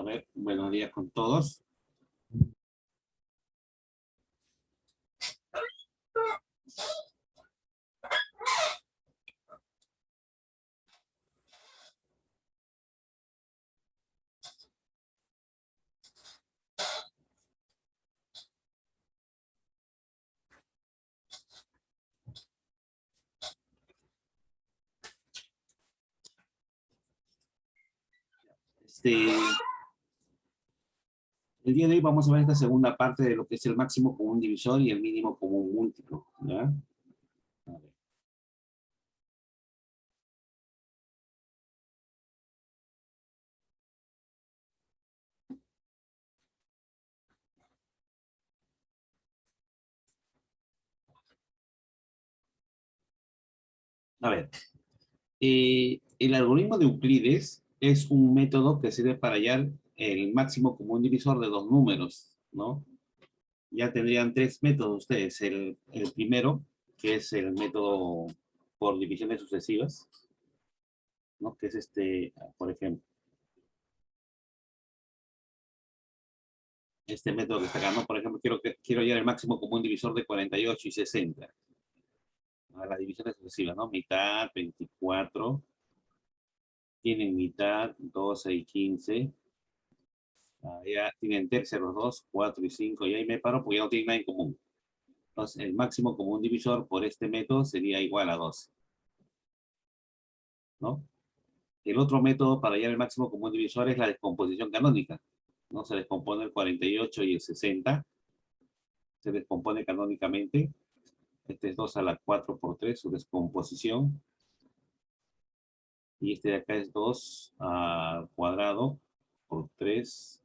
A ver, buenos días con todos. El día de hoy vamos a ver esta segunda parte de lo que es el máximo común divisor y el mínimo común múltiplo, ¿ya? A ver. A ver, el algoritmo de Euclides es un método que sirve para hallar el máximo común divisor de dos números, ¿no? Ya tendrían tres métodos ustedes. El primero, que es el método por divisiones sucesivas, ¿no? Que es por ejemplo, este método que está acá, ¿no? Por ejemplo, quiero hallar el máximo común divisor de 48 y 60. A las divisiones sucesivas, ¿no? Mitad, 24, tienen mitad, 12 y 15. Ya tienen terceros los dos, 4 y 5, y ahí me paro porque ya no tienen nada en común. Entonces, el máximo común divisor por este método sería igual a 12, ¿no? El otro método para hallar el máximo común divisor es la descomposición canónica, ¿no? Se descompone el 48 y el 60, se descompone canónicamente. Este es 2 a la 4 por 3, su descomposición. Y este de acá es 2 al cuadrado por 3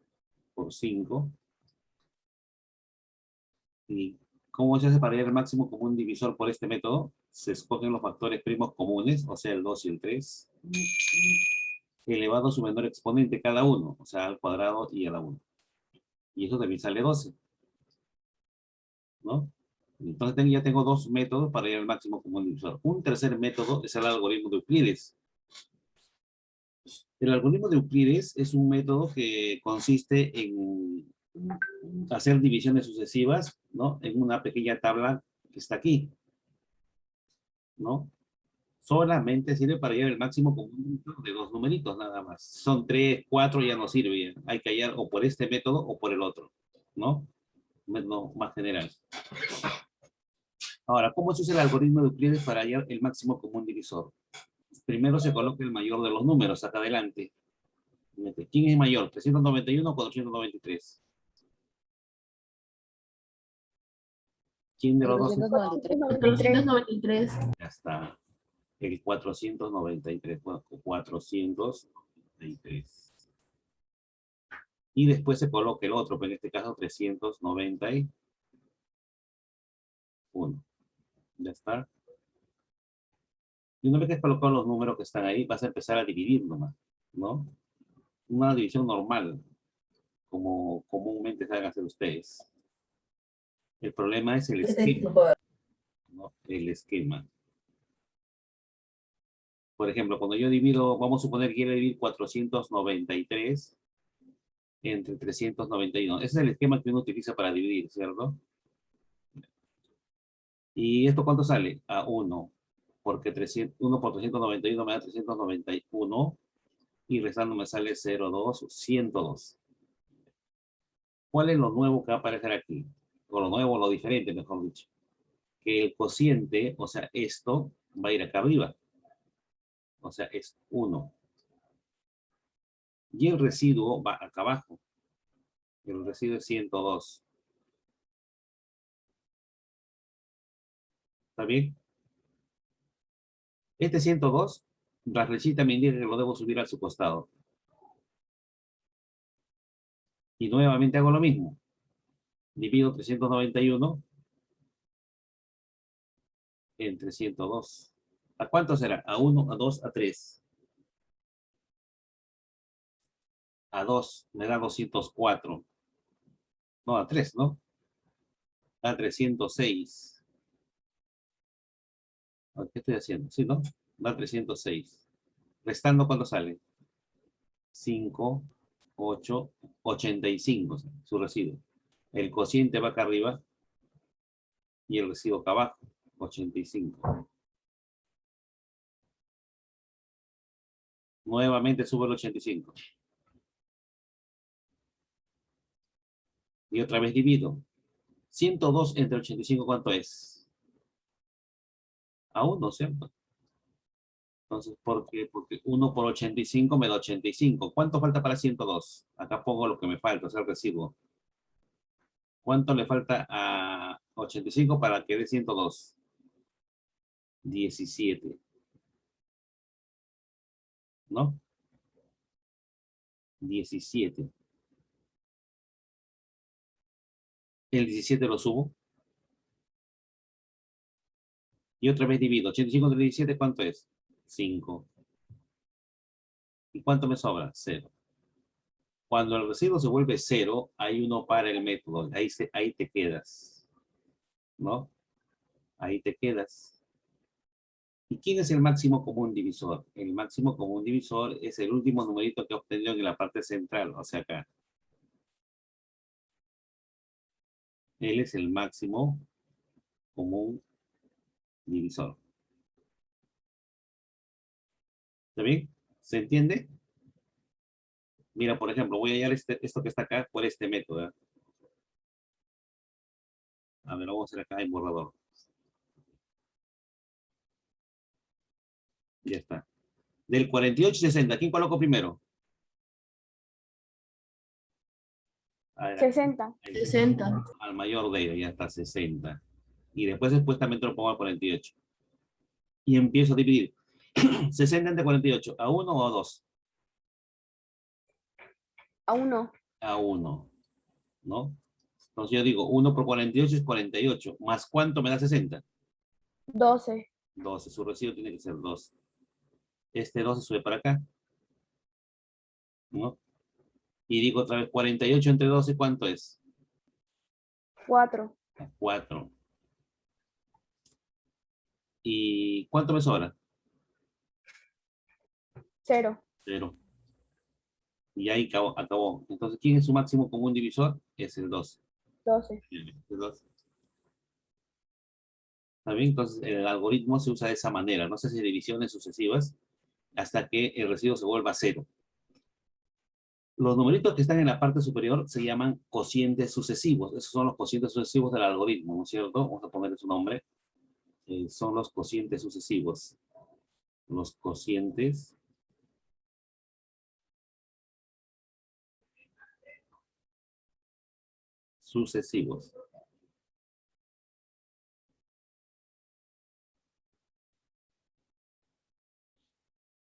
por 5. ¿Y cómo se hace para hallar el máximo común divisor por este método? Se escogen los factores primos comunes, o sea, el 2 y el 3, elevado a su menor exponente cada uno, o sea, al cuadrado y a la 1. Y eso también sale 12, ¿no? Entonces ya tengo dos métodos para hallar el máximo común divisor. Un tercer método es el algoritmo de Euclides. El algoritmo de Euclides es un método que consiste en hacer divisiones sucesivas, ¿no? En una pequeña tabla que está aquí, ¿no? Solamente sirve para hallar el máximo común de dos numeritos nada más. Son 3, 4, ya no sirve. Hay que hallar o por este método o por el otro, ¿no? Método más general. Ahora, ¿cómo se usa el algoritmo de Euclides para hallar el máximo común divisor? Primero se coloca el mayor de los números acá adelante. ¿Quién es mayor? ¿391 o 493? ¿Quién de los dos es? 493. Ya está. El 493. Bueno, 493. Y después se coloca el otro, pero en este caso 391. Ya está. Y una vez que has colocado los números que están ahí, vas a empezar a dividir nomás, ¿no? Una división normal, como comúnmente saben hacer ustedes. El problema es el esquema, ¿no? El esquema. Por ejemplo, cuando yo divido, vamos a suponer que quiero dividir 493 entre 391. Ese es el esquema que uno utiliza para dividir, ¿cierto? ¿Y esto cuánto sale? A 1, porque 1 por 391 me da 391, y restando me sale 0,2, 102. ¿Cuál es lo nuevo que va a aparecer aquí? O lo nuevo, lo diferente, mejor dicho. Que el cociente, o sea, esto, va a ir acá arriba. O sea, es 1. Y el residuo va acá abajo. El residuo es 102. ¿Está bien? Este 102, la flechita me indica que lo debo subir a su costado. Y nuevamente hago lo mismo. Divido 391 entre 102. ¿A cuánto será? A 1, a 2, a 3. A 2 me da 204. No, a 3, ¿no? Da 306. ¿Qué estoy haciendo? Sí, ¿no? Da 306. Restando, ¿cuánto sale? 5 8, 85, su residuo. El cociente va acá arriba y el residuo acá abajo, 85. Nuevamente sube el 85. Y otra vez divido. 102 entre 85, ¿cuánto es? A 1, ¿cierto? Entonces, ¿por qué? Porque 1 por 85 me da 85. ¿Cuánto falta para 102? Acá pongo lo que me falta, o sea, el residuo. ¿Cuánto le falta a 85 para que dé 102? 17. ¿No? 17. El 17 lo subo. Y otra vez divido. 85 entre 17, ¿cuánto es? 5. ¿Y cuánto me sobra? 0. Cuando el residuo se vuelve 0, ahí uno para el método. Ahí te quedas. ¿No? Ahí te quedas. ¿Y quién es el máximo común divisor? El máximo común divisor es el último numerito que he obtenido en la parte central, o sea acá. Él es el máximo común divisor. ¿Está bien? ¿Se entiende? Mira, por ejemplo, voy a hallar esto que está acá por este método. A ver, lo vamos a hacer acá en borrador. Ya está. Del 48 y 60, ¿quién coloco primero? A ver, 60. 60. al mayor de ellos, ya está, 60. Y después supuestamente lo pongo al 48. Y empiezo a dividir. 60 entre 48, ¿a 1 o a 2? A 1. A 1, ¿no? Entonces yo digo, 1 por 48 es 48. ¿Más cuánto me da 60? 12. 12. Su residuo tiene que ser 12. Este 12 sube para acá, ¿no? Y digo otra vez, 48 entre 12, ¿cuánto es? 4. 4. ¿Y cuánto me sobra? 0. 0. Y ahí acabó. Entonces, ¿quién es su máximo común divisor? Es el 12. 12. El 12. ¿Está bien? Entonces, el algoritmo se usa de esa manera. No se hace divisiones sucesivas hasta que el residuo se vuelva 0. Los numeritos que están en la parte superior se llaman cocientes sucesivos. Esos son los cocientes sucesivos del algoritmo, ¿no es cierto? Vamos a ponerle su nombre. Son los cocientes sucesivos. Los cocientes sucesivos.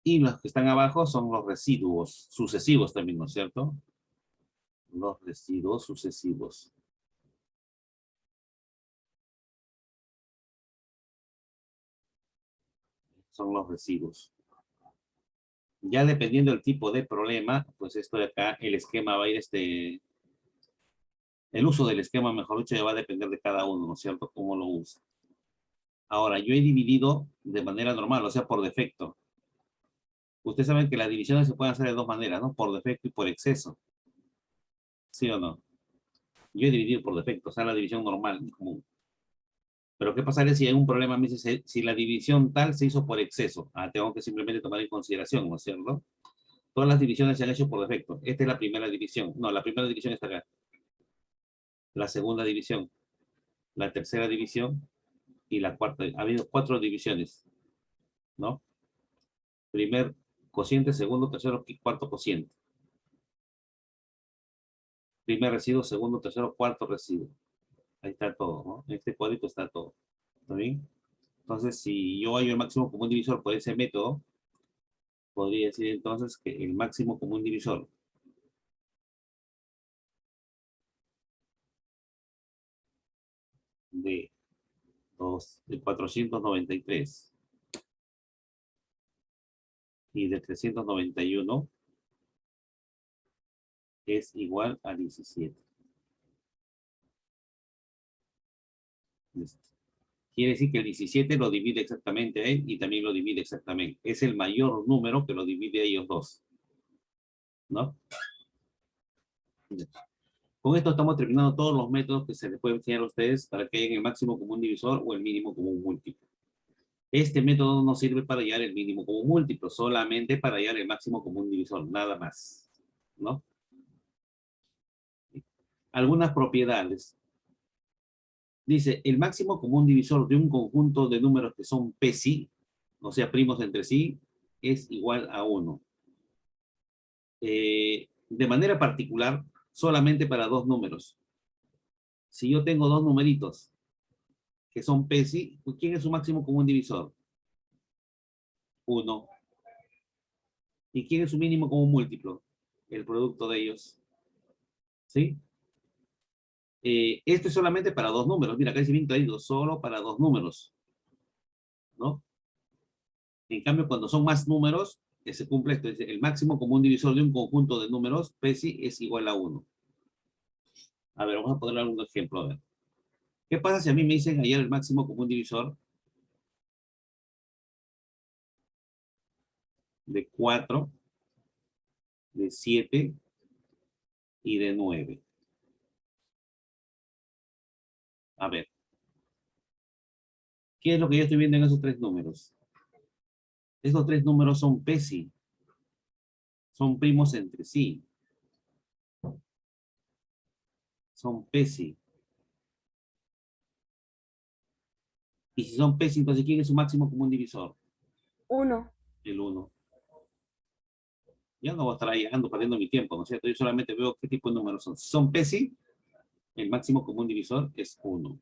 Y los que están abajo son los residuos sucesivos también, ¿no es cierto? Los residuos sucesivos. Son los residuos. Ya dependiendo del tipo de problema, pues esto de acá, el esquema va a ir el uso del esquema, mejor dicho, ya va a depender de cada uno, ¿no es cierto? Cómo lo usa. Ahora, yo he dividido de manera normal, o sea, por defecto. Ustedes saben que las divisiones se pueden hacer de dos maneras, ¿no? Por defecto y por exceso. ¿Sí o no? Yo he dividido por defecto, o sea, la división normal y común. Pero ¿qué pasaría si hay un problema? Me dice, si la división tal se hizo por exceso. Tengo que simplemente tomar en consideración, ¿no es cierto? Todas las divisiones se han hecho por defecto. Esta es la primera división. No, la primera división está acá. La segunda división, la tercera división y la cuarta. Ha habido 4 divisiones, ¿no? Primer cociente, segundo, tercero y cuarto cociente. Primer residuo, segundo, tercero, cuarto residuo. Ahí está todo, ¿no? En este cuadrito está todo. ¿Está bien? Entonces, si yo hallo el máximo común divisor por ese método, podría decir entonces que el máximo común divisor de 493 y de 391 es igual a 17. Listo. Quiere decir que el 17 lo divide exactamente a él y también lo divide exactamente. Es el mayor número que lo divide a ellos dos, ¿no? Con esto estamos terminando todos los métodos que se les puede enseñar a ustedes para que hayan el máximo común divisor o el mínimo común múltiplo. Este método no sirve para hallar el mínimo común múltiplo, solamente para hallar el máximo común divisor, nada más, ¿no? Algunas propiedades. Dice, el máximo común divisor de un conjunto de números que son PSI, o sea, primos entre sí, es igual a 1. De manera particular, solamente para dos números. Si yo tengo dos numeritos que son PSI, ¿quién es su máximo común divisor? 1. ¿Y quién es su mínimo común múltiplo? El producto de ellos. ¿Sí? Esto es solamente para dos números. Mira, acá dice bien clarito, solo para dos números. ¿No? En cambio, cuando son más números, se cumple esto. Dice, el máximo común divisor de un conjunto de números PSI es igual a 1. A ver, vamos a poner algún ejemplo. A ver. ¿Qué pasa si a mí me dicen hallar el máximo común divisor de 4, de 7 y de 9? A ver. ¿Qué es lo que yo estoy viendo en esos tres números? Estos tres números son PSI. Son primos entre sí. Son PSI. Y si son PSI, entonces ¿quién es su máximo común divisor? 1. El 1. Ya no voy a estar ahí ando perdiendo mi tiempo, ¿no es cierto? Yo solamente veo qué tipo de números son. Si son PSI, el máximo común divisor es 1.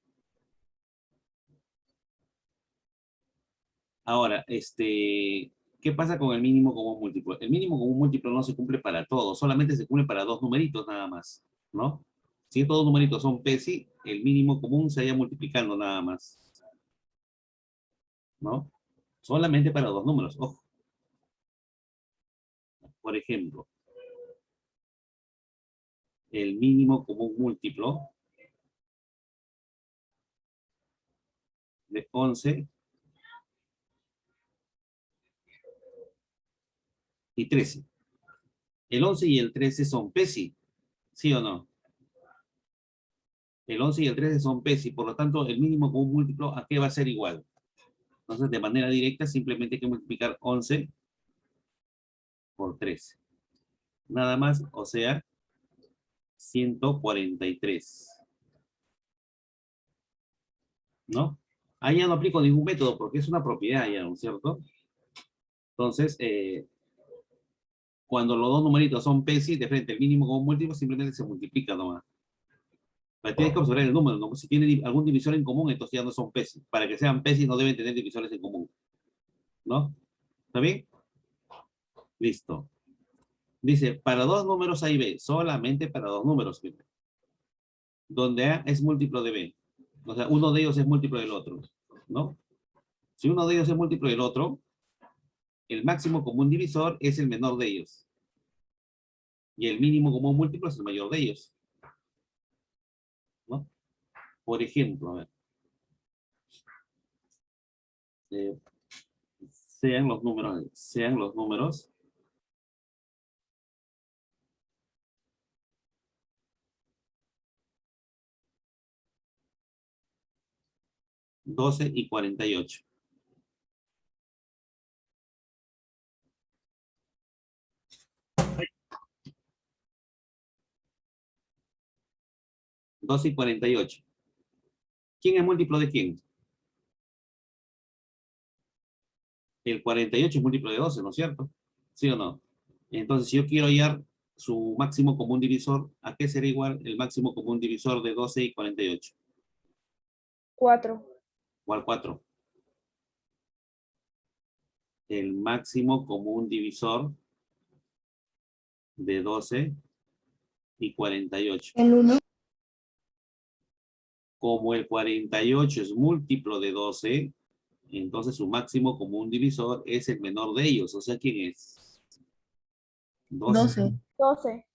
Ahora, ¿qué pasa con el mínimo común múltiplo? El mínimo común múltiplo no se cumple para todos, solamente se cumple para dos numeritos nada más, ¿no? Si estos dos numeritos son PSI, el mínimo común se vaya multiplicando nada más, ¿no? Solamente para dos números, ojo. Por ejemplo, el mínimo común múltiplo de 11 y 13. El 11 y el 13 son PSI, ¿sí o no? El 11 y el 13 son PSI, por lo tanto, el mínimo común múltiplo, ¿a qué va a ser igual? Entonces, de manera directa, simplemente hay que multiplicar 11 por 13. Nada más, o sea, 143. ¿No? Ahí ya no aplico ningún método porque es una propiedad ya, ¿no es cierto? Entonces, cuando los dos numeritos son PSI, de frente el mínimo común múltiplo simplemente se multiplica nomás. Pero tienes que observar el número, ¿no? Si tiene algún divisor en común, entonces ya no son PSI. Para que sean PSI no deben tener divisores en común. ¿No? ¿Está bien? Listo. Dice, para dos números A y B, solamente para dos números. Donde A es múltiplo de B. O sea, uno de ellos es múltiplo del otro. ¿No? Si uno de ellos es múltiplo del otro, el máximo común divisor es el menor de ellos. Y el mínimo común múltiplo es el mayor de ellos. ¿No? Por ejemplo, a ver. Eh, sean los números 12 y 48. ¿12 y 48? ¿Quién es múltiplo de quién? El 48 es múltiplo de 12, ¿no es cierto? ¿Sí o no? Entonces, si yo quiero hallar su máximo común divisor, ¿a qué será igual el máximo común divisor de 12 y 48? 4. ¿Cuál 4? El máximo común divisor de 12 y 48. El 1. Como el 48 es múltiplo de 12, entonces su máximo común divisor es el menor de ellos. O sea, ¿quién es? 12. 12.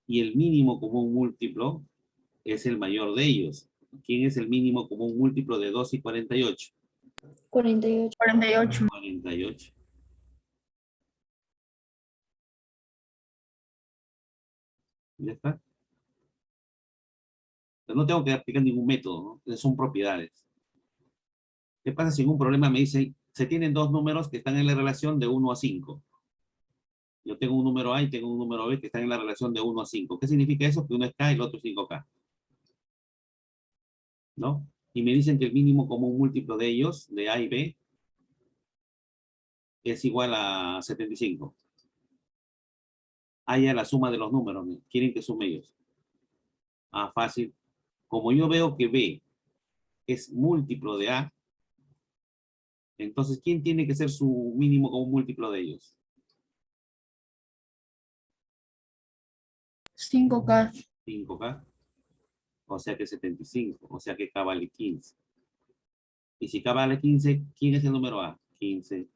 Y el mínimo común múltiplo es el mayor de ellos. ¿Quién es el mínimo común múltiplo de 2 y 48? 48. 48. 48. Ya está. Pero no tengo que aplicar ningún método, ¿no? Son propiedades. ¿Qué pasa si en un problema me dice, se tienen dos números que están en la relación de 1 a 5? Yo tengo un número A y tengo un número B que están en la relación de 1 a 5. ¿Qué significa eso? Que uno es K y el otro es 5K. ¿No? Y me dicen que el mínimo común múltiplo de ellos, de A y B, es igual a 75. Haya la suma de los números, ¿no? Quieren que sume ellos. Ah, fácil. Como yo veo que B es múltiplo de A, entonces, ¿quién tiene que ser su mínimo común múltiplo de ellos? 5K. 5K. O sea que 75. O sea que K vale 15. Y si K vale 15, ¿quién es el número A? 15.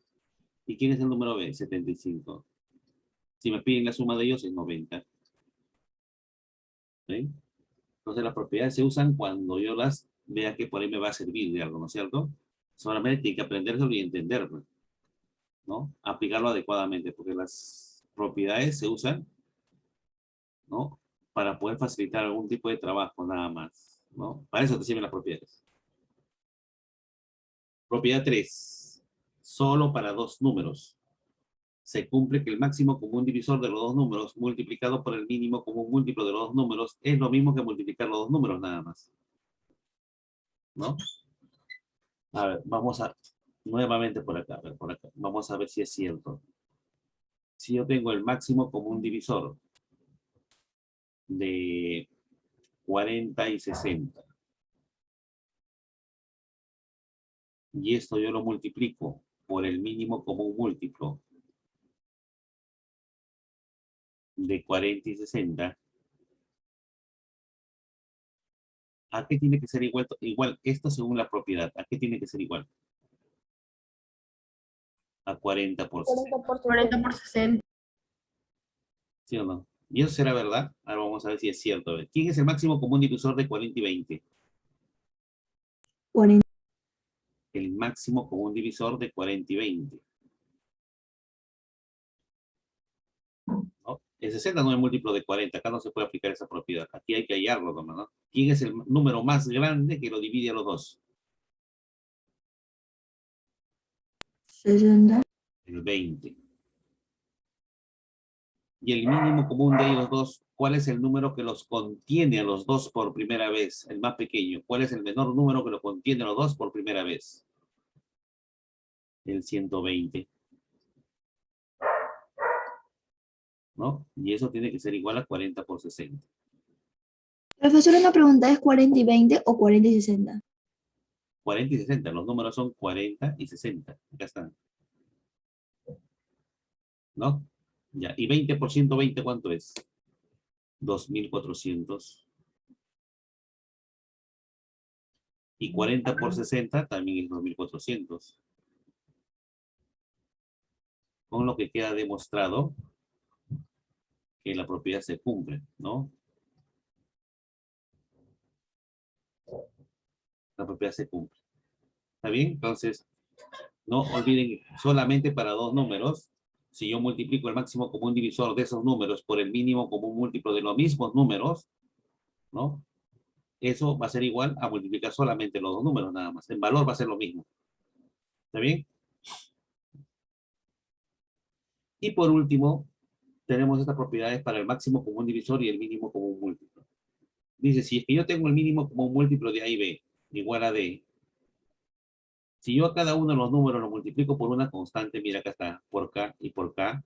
¿Y quién es el número B? 75. Si me piden la suma de ellos es 90. ¿Sí? Entonces las propiedades se usan cuando yo las vea que por ahí me va a servir de algo, ¿no es cierto? Solamente tiene que aprendérselo y entenderlo, ¿no? Aplicarlo adecuadamente, porque las propiedades se usan, ¿no? Para poder facilitar algún tipo de trabajo, nada más, ¿no? Para eso te sirven las propiedades. Propiedad 3. Solo para dos números. Se cumple que el máximo común divisor de los dos números multiplicado por el mínimo común múltiplo de los dos números es lo mismo que multiplicar los dos números, nada más, ¿no? A ver, vamos a nuevamente por acá, a ver, por acá. Vamos a ver si es cierto. Si yo tengo el máximo común divisor de 40 y 60, y esto yo lo multiplico por el mínimo común múltiplo de 40 y 60, ¿a qué tiene que ser igual? Igual, esto según la propiedad, ¿a qué tiene que ser igual? A 40 por 60. 40 por 60. ¿Sí o no? ¿Y eso será verdad? Ahora vamos a ver si es cierto. A ver, ¿quién es el máximo común divisor de 40 y 20? 40. El máximo común divisor de 40 y 20. ¿No? El 60 no es múltiplo de 40, acá no se puede aplicar esa propiedad. Aquí hay que hallarlo, ¿no? ¿Quién es el número más grande que lo divide a los dos? 60. El 20. Y el mínimo común de ellos dos, ¿cuál es el número que los contiene a los dos por primera vez? El más pequeño. ¿Cuál es el menor número que lo contiene a los dos por primera vez? El 120. ¿No? Y eso tiene que ser igual a 40 por 60. Profesor, una pregunta, ¿es 40 y 20 o 40 y 60? 40 y 60. Los números son 40 y 60. Acá están. ¿No? Ya. ¿Y 20 por 120 cuánto es? 2400. Y 40 por 60 también es 2400. Con lo que queda demostrado que la propiedad se cumple, ¿no? La propiedad se cumple. ¿Está bien? Entonces, no olviden solamente para dos números, si yo multiplico el máximo común divisor de esos números por el mínimo común múltiplo de los mismos números, ¿no? Eso va a ser igual a multiplicar solamente los dos números nada más. En valor va a ser lo mismo. ¿Está bien? Y por último, tenemos estas propiedades para el máximo común divisor y el mínimo común múltiplo. Dice, si es que yo tengo el mínimo común múltiplo de A y B igual a D, si yo a cada uno de los números lo multiplico por una constante, mira acá está, por K y por K,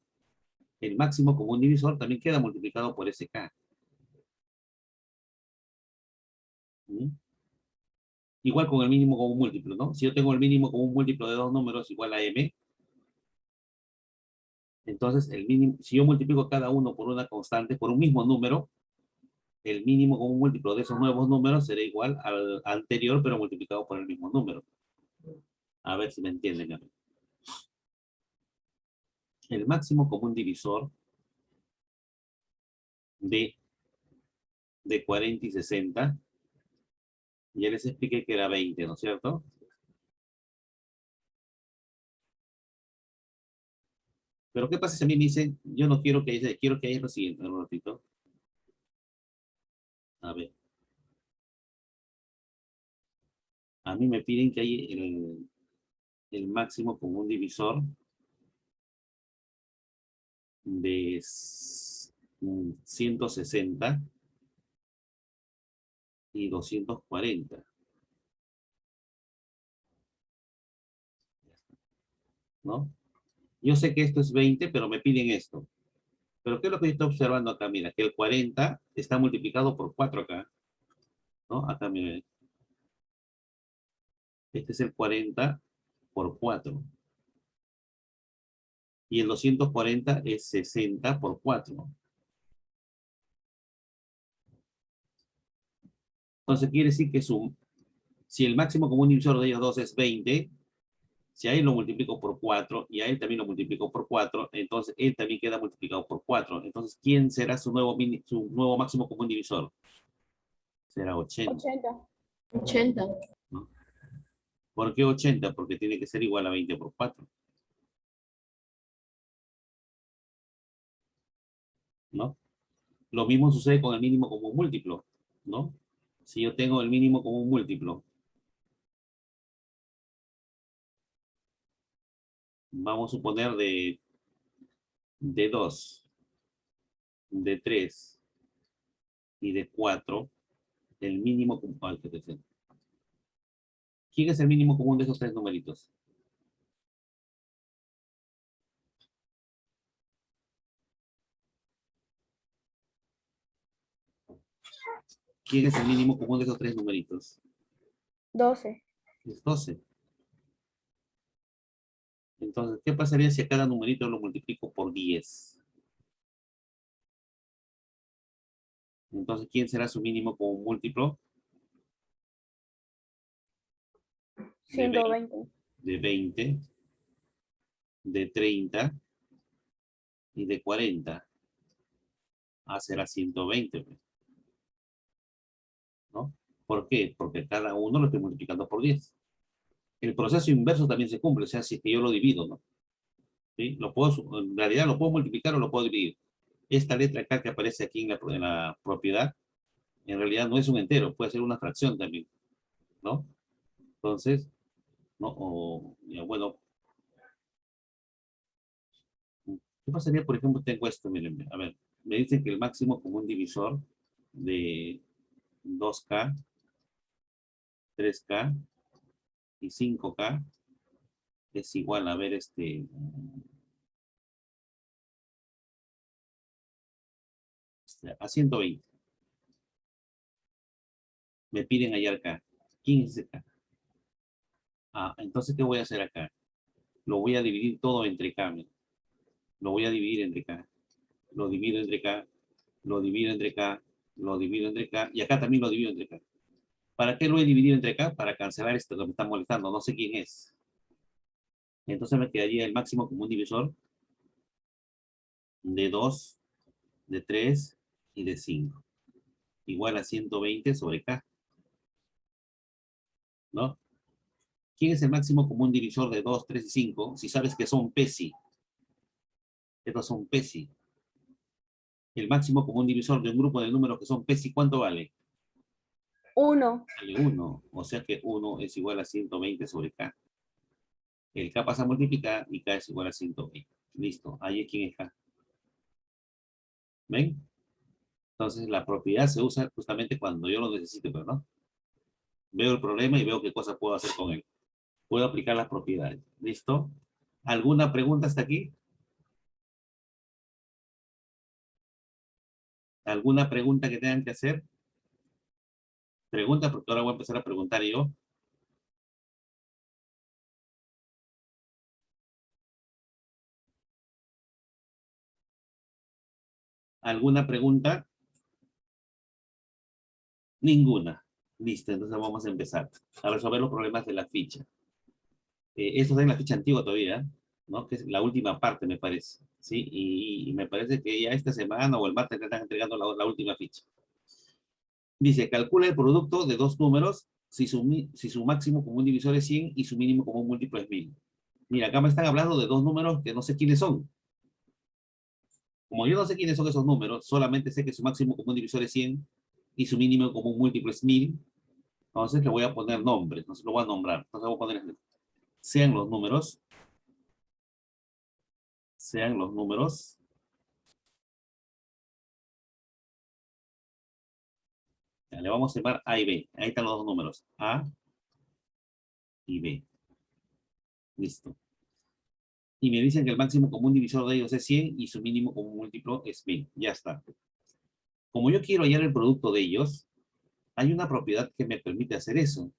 el máximo común divisor también queda multiplicado por ese K. ¿Mm? Igual con el mínimo común múltiplo, ¿no? Si yo tengo el mínimo común múltiplo de dos números igual a M, entonces el mínimo, si yo multiplico cada uno por una constante, por un mismo número, el mínimo común múltiplo de esos nuevos números será igual al anterior, pero multiplicado por el mismo número. A ver si me entienden. El máximo común divisor de 40 y 60, ya les expliqué que era 20, ¿no es cierto? Pero ¿qué pasa si a mí me dicen, yo no quiero que haya, quiero que haya lo siguiente, un ratito. A ver. A mí me piden que hay el máximo común divisor de 160 y 240, ¿no? Yo sé que esto es 20, pero me piden esto. Pero ¿qué es lo que yo estoy observando acá? Mira, que el 40 está multiplicado por 4 acá, ¿no? Acá, mira. Este es el 40 por 4. Y el 240 es 60 por 4. Entonces quiere decir que si el máximo común divisor de ellos dos es 20, si a él lo multiplico por 4 y a él también lo multiplico por 4, entonces él también queda multiplicado por 4. Entonces, ¿quién será su nuevo máximo común divisor? Será 80, 80. 80. ¿no? ¿Por qué 80? Porque tiene que ser igual a 20 por 4, ¿no? Lo mismo sucede con el mínimo común múltiplo, ¿no? Si yo tengo el mínimo común múltiplo, vamos a suponer de 2, de 3 y de 4, el mínimo común. ¿Quién es el mínimo común de esos tres numeritos? ¿Quién es el mínimo común de esos tres numeritos? 12. Es 12. Entonces, ¿qué pasaría si a cada numerito lo multiplico por 10? Entonces, ¿quién será su mínimo común múltiplo? De 120. de 20, de 30 y de 40. Será 120, pues, ¿no? ¿Por qué? Porque cada uno lo estoy multiplicando por 10. El proceso inverso también se cumple, o sea, si es que yo lo divido, ¿no? ¿Sí? En realidad lo puedo multiplicar o lo puedo dividir. Esta letra acá que aparece aquí en la propiedad, en realidad no es un entero, puede ser una fracción también, ¿no? Entonces, ¿no? Ya, bueno, ¿qué pasaría, por ejemplo, tengo esto? Miren, a ver, me dicen que el máximo común divisor de 2K, 3K y 5K es igual a ver a 120. Me piden hallar K. ¿Quién es ese K? Entonces, ¿qué voy a hacer acá? Lo voy a dividir todo entre K. Mira. Lo voy a dividir entre K. Lo divido entre K. Lo divido entre K. Lo divido entre K. Y acá también lo divido entre K. ¿Para qué lo he dividido entre K? Para cancelar esto que me está molestando. No sé quién es. Entonces me quedaría el máximo común divisor de 2, de 3 y de 5. Igual a 120 sobre K, ¿no? ¿Quién es el máximo común divisor de 2, 3 y 5? Si sabes que son PESI. Estos son PESI. El máximo común divisor de un grupo de números que son PESI, ¿cuánto vale? 1. Vale 1. O sea que 1 es igual a 120 sobre K. El K pasa a multiplicar y K es igual a 120. Listo. Ahí es quién es K. ¿Ven? Entonces la propiedad se usa justamente cuando yo lo necesite, pero no. Veo el problema y veo qué cosa puedo hacer con él. Puedo aplicar las propiedades. ¿Listo? ¿Alguna pregunta hasta aquí? ¿Alguna pregunta que tengan que hacer? Pregunta, porque ahora voy a empezar a preguntar yo. ¿Alguna pregunta? Ninguna. Listo, entonces vamos a empezar a resolver los problemas de la ficha. Esto está en la ficha antigua todavía, ¿no? Que es la última parte, me parece. ¿Sí? Y me parece que ya esta semana o el martes te están entregando la última ficha. Dice, calcula el producto de dos números si su máximo común divisor es 100 y su mínimo común múltiplo es 1000. Mira, acá me están hablando de dos números que no sé quiénes son. Como yo no sé quiénes son esos números, solamente sé que su máximo común divisor es 100 y su mínimo común múltiplo es 1000. Entonces le voy a poner nombres, entonces lo voy a nombrar. Entonces voy a poner, sean los números, ya, le vamos a llamar A y B. Ahí están los dos números, A y B. Listo. Y me dicen que el máximo común divisor de ellos es 100 y su mínimo común múltiplo es 1000. Ya está. Como yo quiero hallar el producto de ellos, hay una propiedad que me permite hacer eso.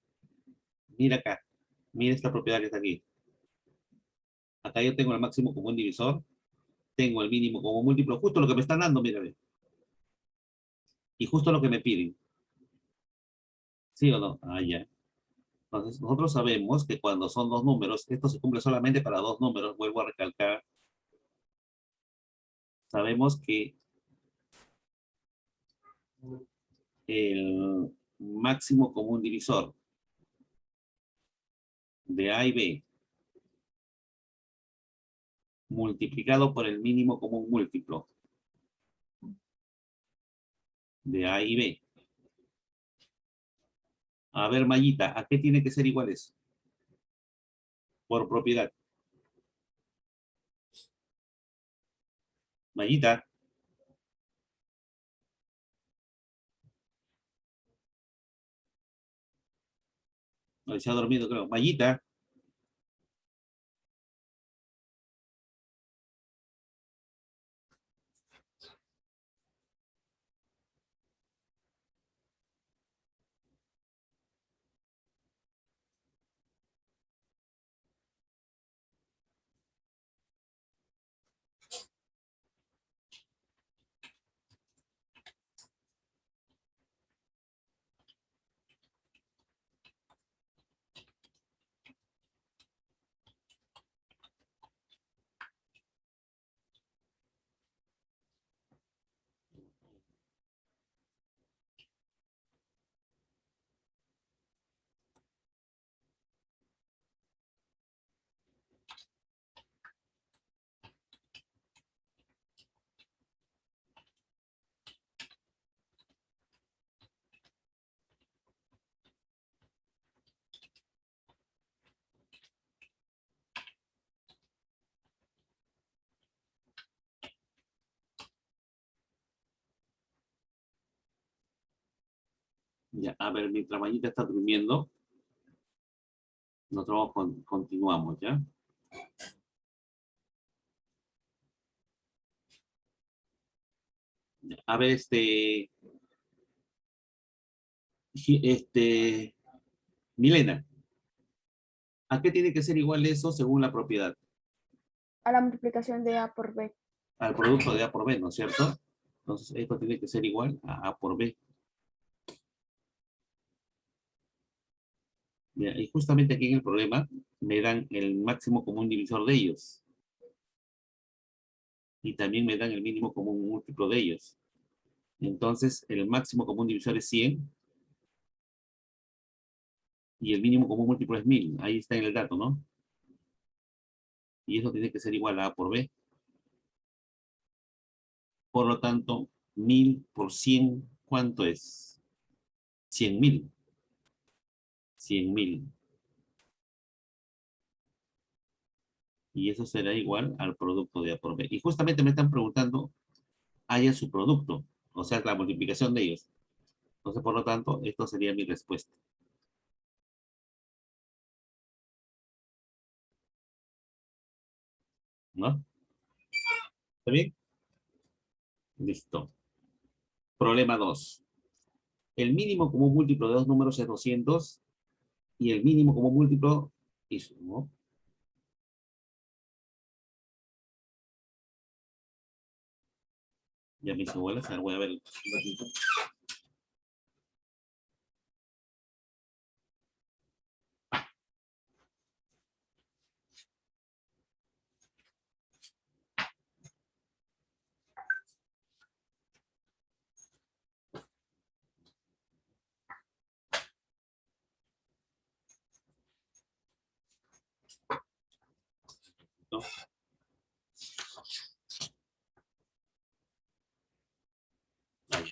Mira acá. Mira esta propiedad que está aquí. Acá yo tengo el máximo común divisor, tengo el mínimo común múltiplo, justo lo que me están dando, mira. Y justo lo que me piden. ¿Sí o no? Ah, ya. Entonces, nosotros sabemos que cuando son dos números, esto se cumple solamente para dos números, vuelvo a recalcar. Sabemos que el máximo común divisor de A y B multiplicado por el mínimo común múltiplo de A y B. A ver, Mayita, ¿a qué tiene que ser igual eso? Por propiedad. Mayita. No, se ha dormido, creo. Mayita. Ya, a ver, mientras Mayita está durmiendo, nosotros continuamos, ¿ya? A ver, Milena, ¿a qué tiene que ser igual eso según la propiedad? A la multiplicación de A por B. Al producto de A por B, ¿no es cierto? Entonces, esto tiene que ser igual a A por B. Ya, y justamente aquí en el problema me dan el máximo común divisor de ellos. Y también me dan el mínimo común múltiplo de ellos. Entonces, el máximo común divisor es 100 y el mínimo común múltiplo es 1000. Ahí está en el dato, ¿no? Y eso tiene que ser igual a A por B. Por lo tanto, 1000 por 100, ¿cuánto es? 100.000. 100.000. Y eso será igual al producto de A por B. Y justamente me están preguntando, haya su producto, o sea, la multiplicación de ellos. Entonces, por lo tanto, esto sería mi respuesta. ¿No? ¿Está bien? Listo. Problema 2. El mínimo común múltiplo de dos números es 200 y el mínimo común múltiplo es 1. Ya me hizo bolas, ahora voy a ver un ratito. ¿No? Ahí.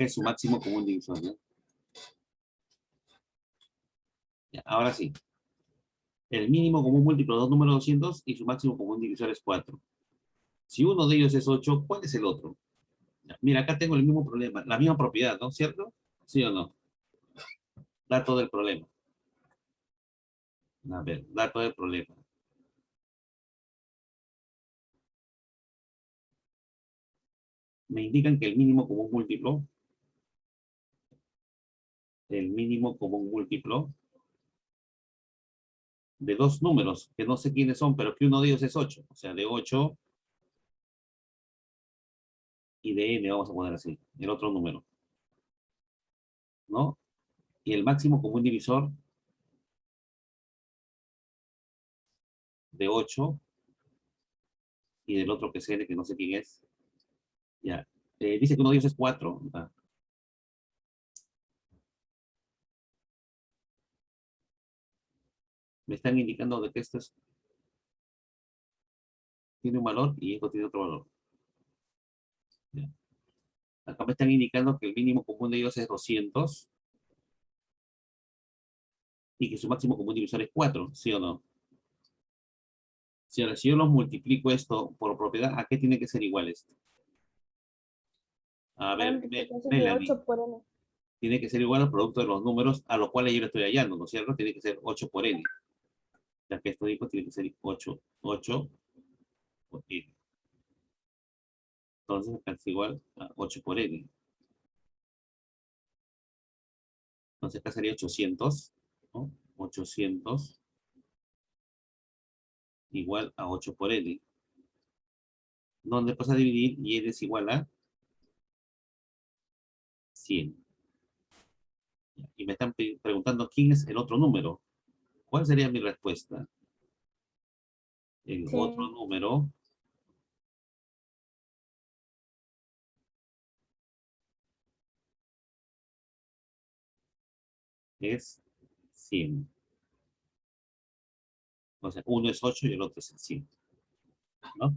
acá es su máximo común divisor, ¿no? Ya, ahora sí. El mínimo común múltiplo de dos números 200 y su máximo común divisor es 4. Si uno de ellos es 8, ¿cuál es el otro? Ya, mira, acá tengo el mismo problema, la misma propiedad, ¿no? ¿Cierto? ¿Sí o no? Dato del problema. A ver, dato del problema. Me indican que el mínimo común múltiplo de dos números, que no sé quiénes son, pero que uno de ellos es 8. O sea, de 8 y de n, vamos a poner así, el otro número, ¿no? Y el máximo común divisor de 8 y del otro que es n, que no sé quién es. Ya. Dice que uno de ellos es 4. Me están indicando de que esto tiene un valor y esto tiene otro valor. Ya. Acá me están indicando que el mínimo común de ellos es 200 y que su máximo común divisor es 4, ¿sí o no? Si ahora, si yo los multiplico esto por propiedad, ¿a qué tiene que ser igual esto? A A la ver, multiplicación de Melanie, 8 por n. tiene que ser igual al producto de los números a los cuales yo le estoy hallando, ¿no es cierto? Tiene que ser 8 por n. Ya que esto dijo, tiene que ser 8 por n. Entonces, acá es igual a 8 por n. Entonces, acá sería 800, ¿no? 800 igual a 8 por n. Donde pasa a dividir y n es igual a 100. Y me están preguntando quién es el otro número. ¿Cuál sería mi respuesta? El otro 100. número es 100. O sea, uno es 8 y el otro es el 100, ¿no?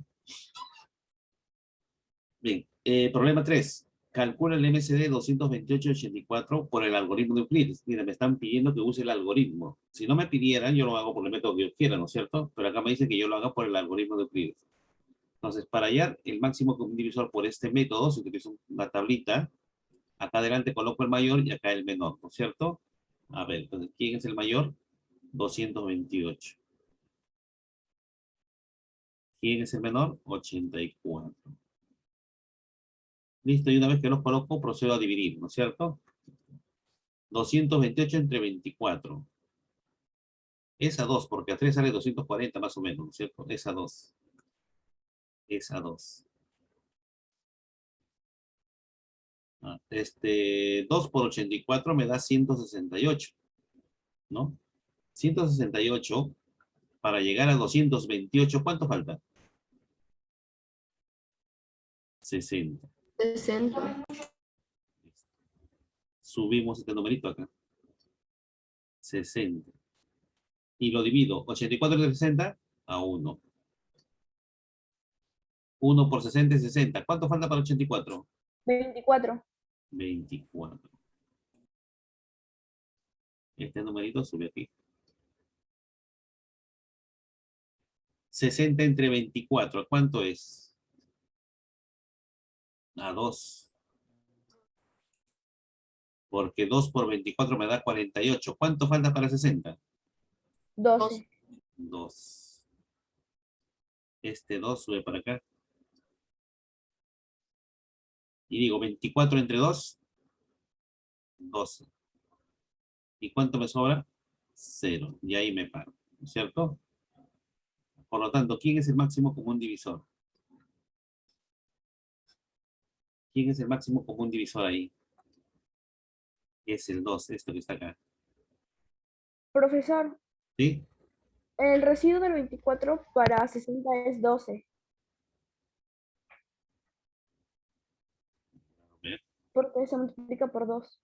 Bien, problema 3. Calcula el MCD 228-84 por el algoritmo de Euclides. Mira, me están pidiendo que use el algoritmo. Si no me pidieran, yo lo hago por el método que yo quiera, ¿no es cierto? Pero acá me dice que yo lo haga por el algoritmo de Euclides. Entonces, para hallar el máximo común divisor por este método, se utiliza una tablita. Acá adelante coloco el mayor y acá el menor, ¿no es cierto? A ver, entonces, ¿quién es el mayor? 228. ¿Quién es el menor? 84. Listo, y una vez que los coloco, procedo a dividir, ¿no es cierto? 228 entre 24. Es a 2, porque a 3 sale 240 más o menos, ¿no es cierto? Es a 2. Es a 2. 2 por 84 me da 168, ¿no? 168 para llegar a 228, ¿cuánto falta? 60. 60. Subimos este numerito acá. 60. Y lo divido. 84 entre 60 a 1. 1 por 60 es 60. ¿Cuánto falta para 84? 24. 24. Este numerito sube aquí. 60 entre 24. ¿Cuánto es? A 2. Porque 2 por 24 me da 48. ¿Cuánto falta para 60? 12. 2. Este 2 sube para acá. Y digo, 24 entre 2, 12. ¿Y cuánto me sobra? 0. Y ahí me paro. ¿No es cierto? Por lo tanto, ¿quién es el máximo común divisor? ¿Quién es el máximo común divisor ahí? Es el 2, esto que está acá. Profesor, ¿Sí? el residuo del 24 para 60 es 12, A ver. porque se multiplica por 2.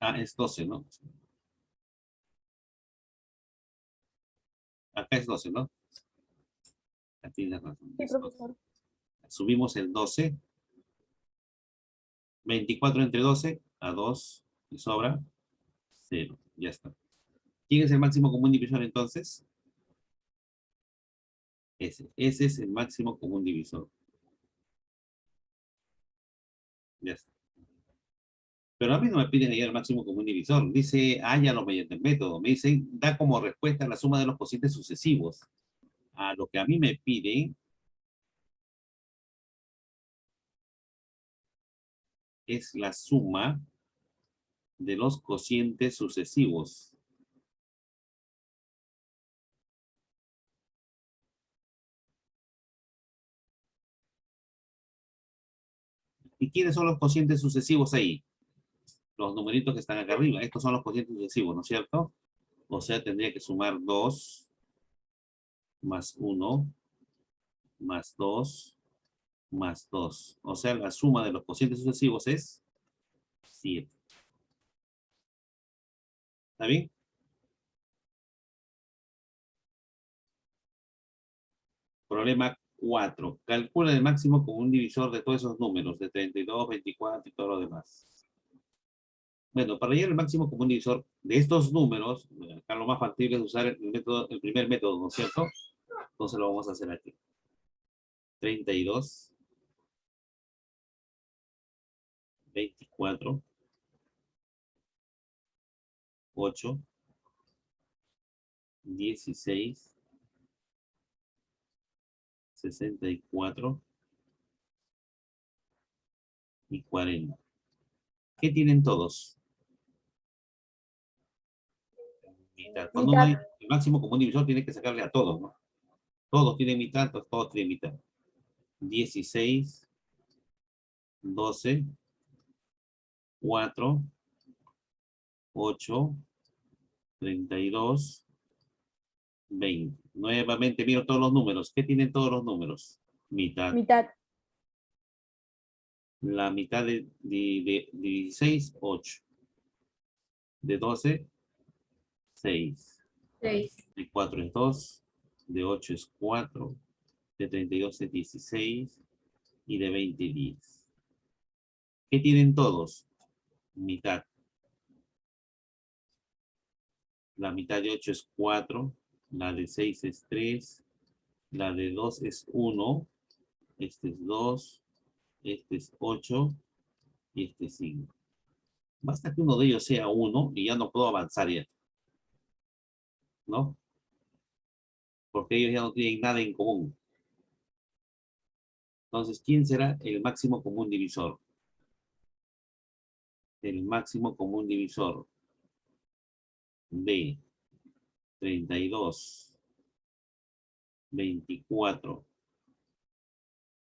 Ah, es 12, ¿no? Acá es 12, ¿no? Acá tienes razón, Sí, es 12. profesor. Subimos el 12 24 entre 12, a 2, y sobra 0. Ya está. ¿Quién es el máximo común divisor entonces? Ese es el máximo común divisor. Ya está. Pero a mí no me piden hallar el máximo común divisor. Dice, hállalo mediante el método. Me dicen, da como respuesta la suma de los cocientes sucesivos. A lo que a mí me piden es la suma de los cocientes sucesivos. ¿Y quiénes son los cocientes sucesivos ahí? Los numeritos que están acá arriba. Estos son los cocientes sucesivos, ¿no es cierto? O sea, tendría que sumar 2 más 1 más 2 más 2. O sea, la suma de los cocientes sucesivos es 7. ¿Está bien? Problema 4. Calcula el máximo común divisor de todos esos números, de 32, 24 y todo lo demás. Bueno, para hallar el máximo común divisor de estos números, acá lo más factible es usar el primer método, ¿no es cierto? Entonces lo vamos a hacer aquí. 32, 24, 8, 16, 64 y 40. ¿Qué tienen todos? Mitad. Cuando uno hay el máximo común divisor, tiene que sacarle a todos, ¿no? Todos tienen mitad, todos tienen mitad. 16, 12, 4, 8, 32, 20. Nuevamente miro todos los números. ¿Qué tienen todos los números? Mitad. Mitad. La mitad de 16, 8. De 12, 6. 6. De 4 es 2. De 8 es 4. De 32 es 16. Y de 20, 10. ¿Qué tienen todos? Mitad. La mitad de 8 es 4. La de 6 es 3. La de 2 es 1. Este es 2. Este es 8. Y este es 5. Basta que uno de ellos sea 1 y ya no puedo avanzar ya. ¿No? Porque ellos ya no tienen nada en común. Entonces, ¿quién será el máximo común divisor? El máximo común divisor de 32, 24,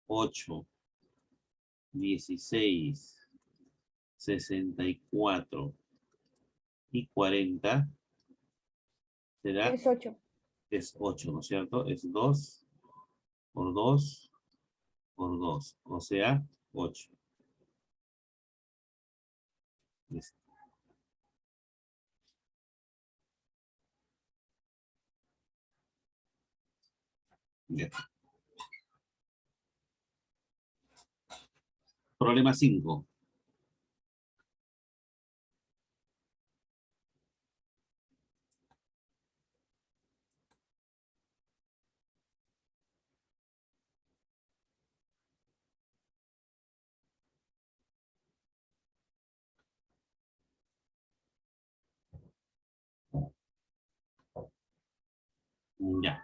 8, 16, 64 y 40 será, Es 8. es 8, ¿no es cierto? Es 2 por 2 por 2, o sea, 8. Listo. Ya. Problema 5. Ya.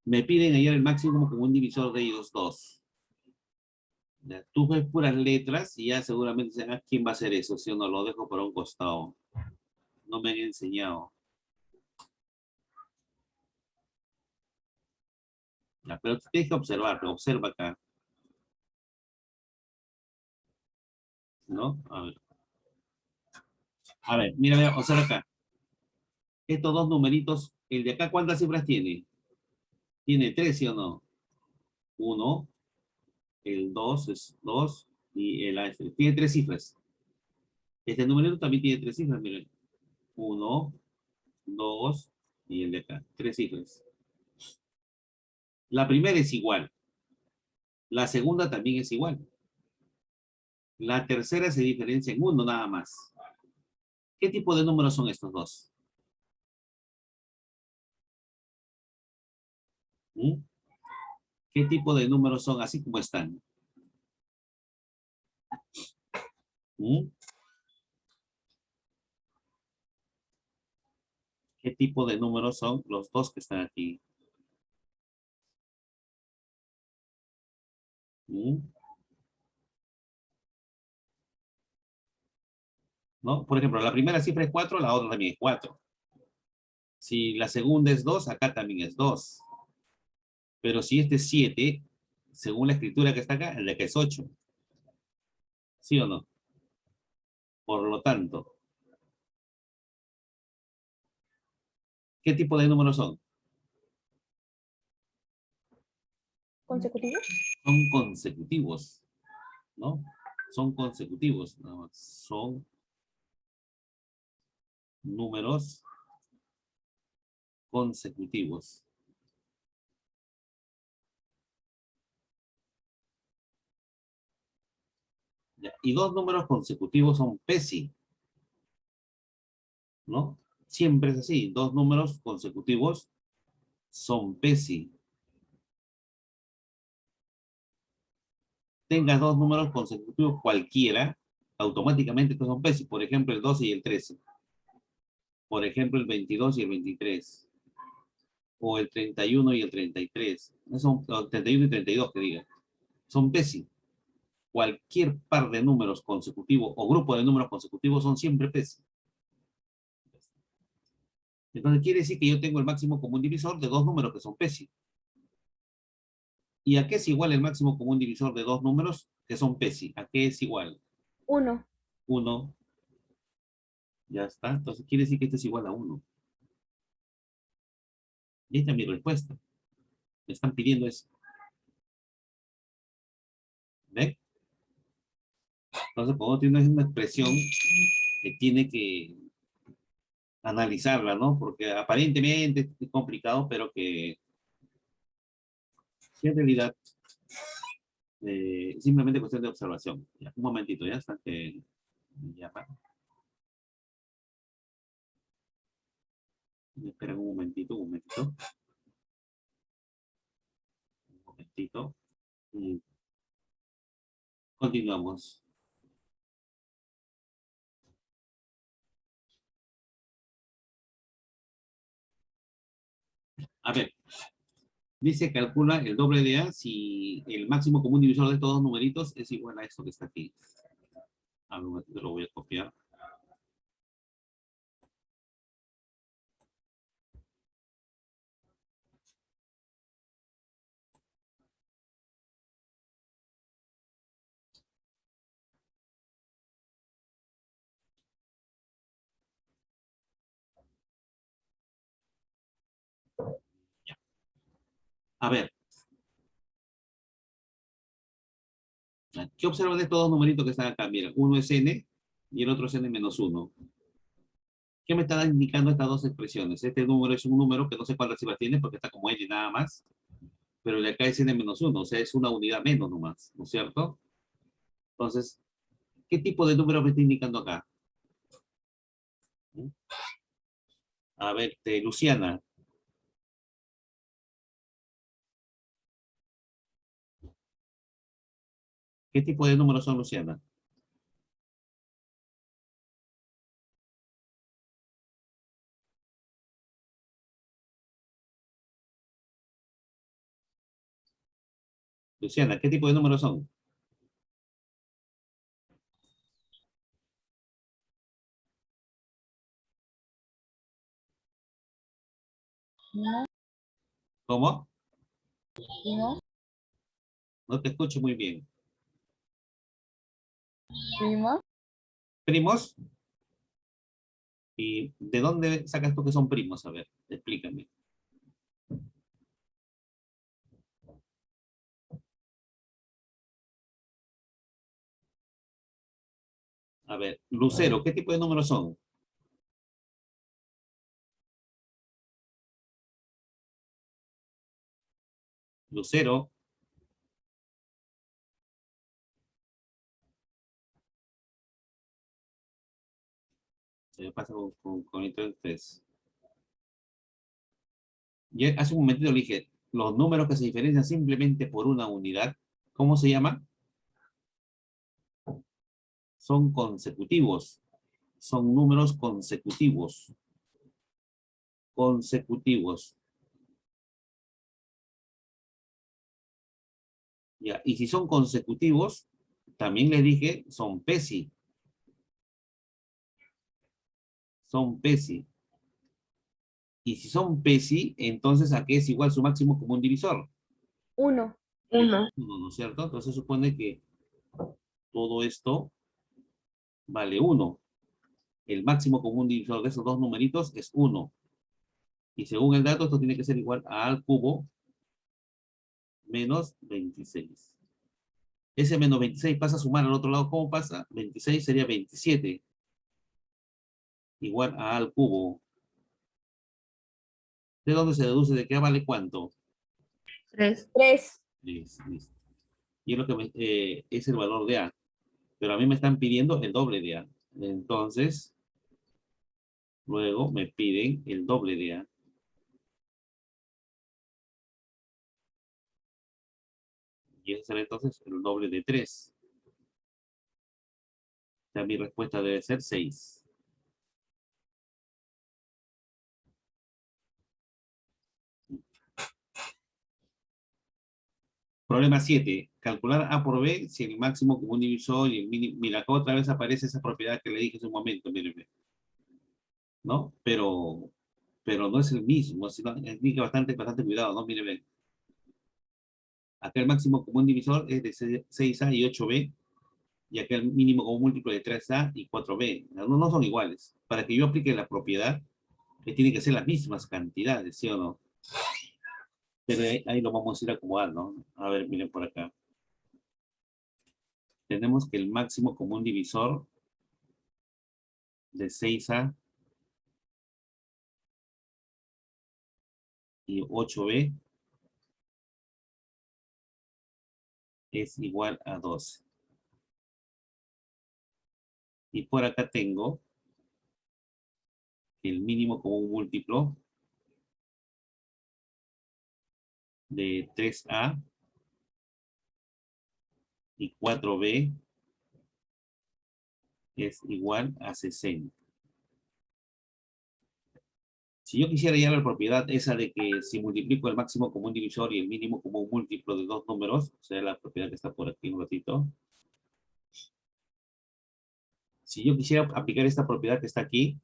Me piden hallar el máximo común divisor de ellos dos. Ya, tú ves puras letras y ya seguramente dicen, ah, ¿quién va a hacer eso? Si o no, lo dejo por un costado. No me han enseñado. Ya, pero tienes que observar, pero observa acá. ¿No? A ver, mira, mira, observa acá. Estos dos numeritos, el de acá, ¿cuántas cifras tiene? Tiene 3, ¿sí o no? 1, el 2 es 2 y el A es 3. Tiene 3 cifras. Este numerito también tiene 3 cifras, miren. 1, 2 y el de acá. 3 cifras. La primera es igual. La segunda también es igual. La tercera se diferencia en 1 nada más. ¿Qué tipo de números son estos dos? ¿Mm? ¿Qué tipo de números son así como están? ¿Mm? ¿Qué tipo de números son los dos que están aquí? ¿Mm? ¿No? Por ejemplo, la primera cifra es 4, la otra también es 4. Si la segunda es 2, acá también es 2. Pero si este es 7, según la escritura que está acá, el de acá es 8. ¿Sí o no? Por lo tanto, ¿qué tipo de números son? ¿Consecutivo? Son consecutivos, ¿no? Son consecutivos, nada más. Son números consecutivos. Ya. Y dos números consecutivos son PESI, ¿no? Siempre es así. Dos números consecutivos son PESI. Tengas dos números consecutivos cualquiera, automáticamente estos son PESI. Por ejemplo, el 12 y el 13. Por ejemplo, el 22 y el 23. O el 31 y el 33. No son 31 y 32 que diga. Son PESI. Cualquier par de números consecutivos o grupo de números consecutivos son siempre PESI. Entonces quiere decir que yo tengo el máximo común divisor de dos números que son PESI. ¿Y a qué es igual el máximo común divisor de dos números que son PESI? ¿A qué es igual? 1. 1. Ya está. Entonces quiere decir que este es igual a 1. Y esta es mi respuesta. Me están pidiendo eso. ¿Ven? Entonces, cuando tienes una expresión que tiene que analizarla, ¿no? Porque aparentemente es complicado, pero que en realidad simplemente cuestión de observación. Ya, un momentito, ya hasta que me llaman. Esperen un momentito, un momentito. Un momentito. Y continuamos. A ver, dice calcula el doble de A si el máximo común divisor de estos dos numeritos es igual a esto que está aquí. A ver, un momentito, lo voy a copiar. A ver, ¿qué observan de estos dos numeritos que están acá? Mira, uno es n y el otro es n menos 1. ¿Qué me están indicando estas dos expresiones? Este número es un número que no sé cuántas cifras tiene porque está como n nada más, pero el de acá es n menos 1, o sea, es una unidad menos nomás, ¿no es cierto? Entonces, ¿qué tipo de número me está indicando acá? A ver, Luciana, ¿qué tipo de números son, Luciana? Luciana, ¿qué tipo de números son? No, ¿Cómo? no, No te escucho muy bien. primo, ¿Primos? ¿Y de dónde sacas tú que son primos? A ver, explícame. A ver, Lucero, ¿qué tipo de números son? Lucero, Se me pasa con el 3. Y hace un momentito le dije, los números que se diferencian simplemente por una unidad, ¿cómo se llama? Son consecutivos. Son números consecutivos. Consecutivos. Ya, y si son consecutivos, también les dije, son PESI. Son PESI. Y si son PESI, entonces ¿a qué es igual su máximo común divisor? 1. 1. ¿No es cierto? Entonces se supone que todo esto vale 1. El máximo común divisor de esos dos numeritos es 1. Y según el dato, esto tiene que ser igual a A al cubo menos 26. Ese menos 26 pasa a sumar al otro lado. ¿Cómo pasa? 26 sería 27. Igual a A al cubo. ¿De dónde se deduce de que A vale cuánto? 3. 3. Listo. Y es lo que es el valor de A. Pero a mí me están pidiendo el doble de A. Entonces, luego me piden el doble de A. Y ese será entonces el doble de 3. O sea, mi respuesta debe ser 6. Problema 7. Calcular A por B si el máximo común divisor y el mínimo. Mira, acá otra vez aparece esa propiedad que le dije hace un momento, mírenme. ¿No? Pero no es el mismo. Sino, indica bastante cuidado, ¿no? Mírenme. Acá el máximo común divisor es de 6A y 8B. Y acá el mínimo común múltiplo de 3A y 4B. No son iguales. Para que yo aplique la propiedad, tienen que ser las mismas cantidades, ¿sí o no? Pero ahí lo vamos a ir acomodando, ¿no? A ver, miren por acá. Tenemos que el máximo común divisor de 6A y 8B es igual a 12. Y por acá tengo el mínimo común múltiplo de 3A y 4B es igual a 60. Si yo quisiera hallar la propiedad esa de que si multiplico el máximo común divisor y el mínimo común múltiplo de dos números, o sea, la propiedad que está por aquí un ratito. Si yo quisiera aplicar esta propiedad que está aquí,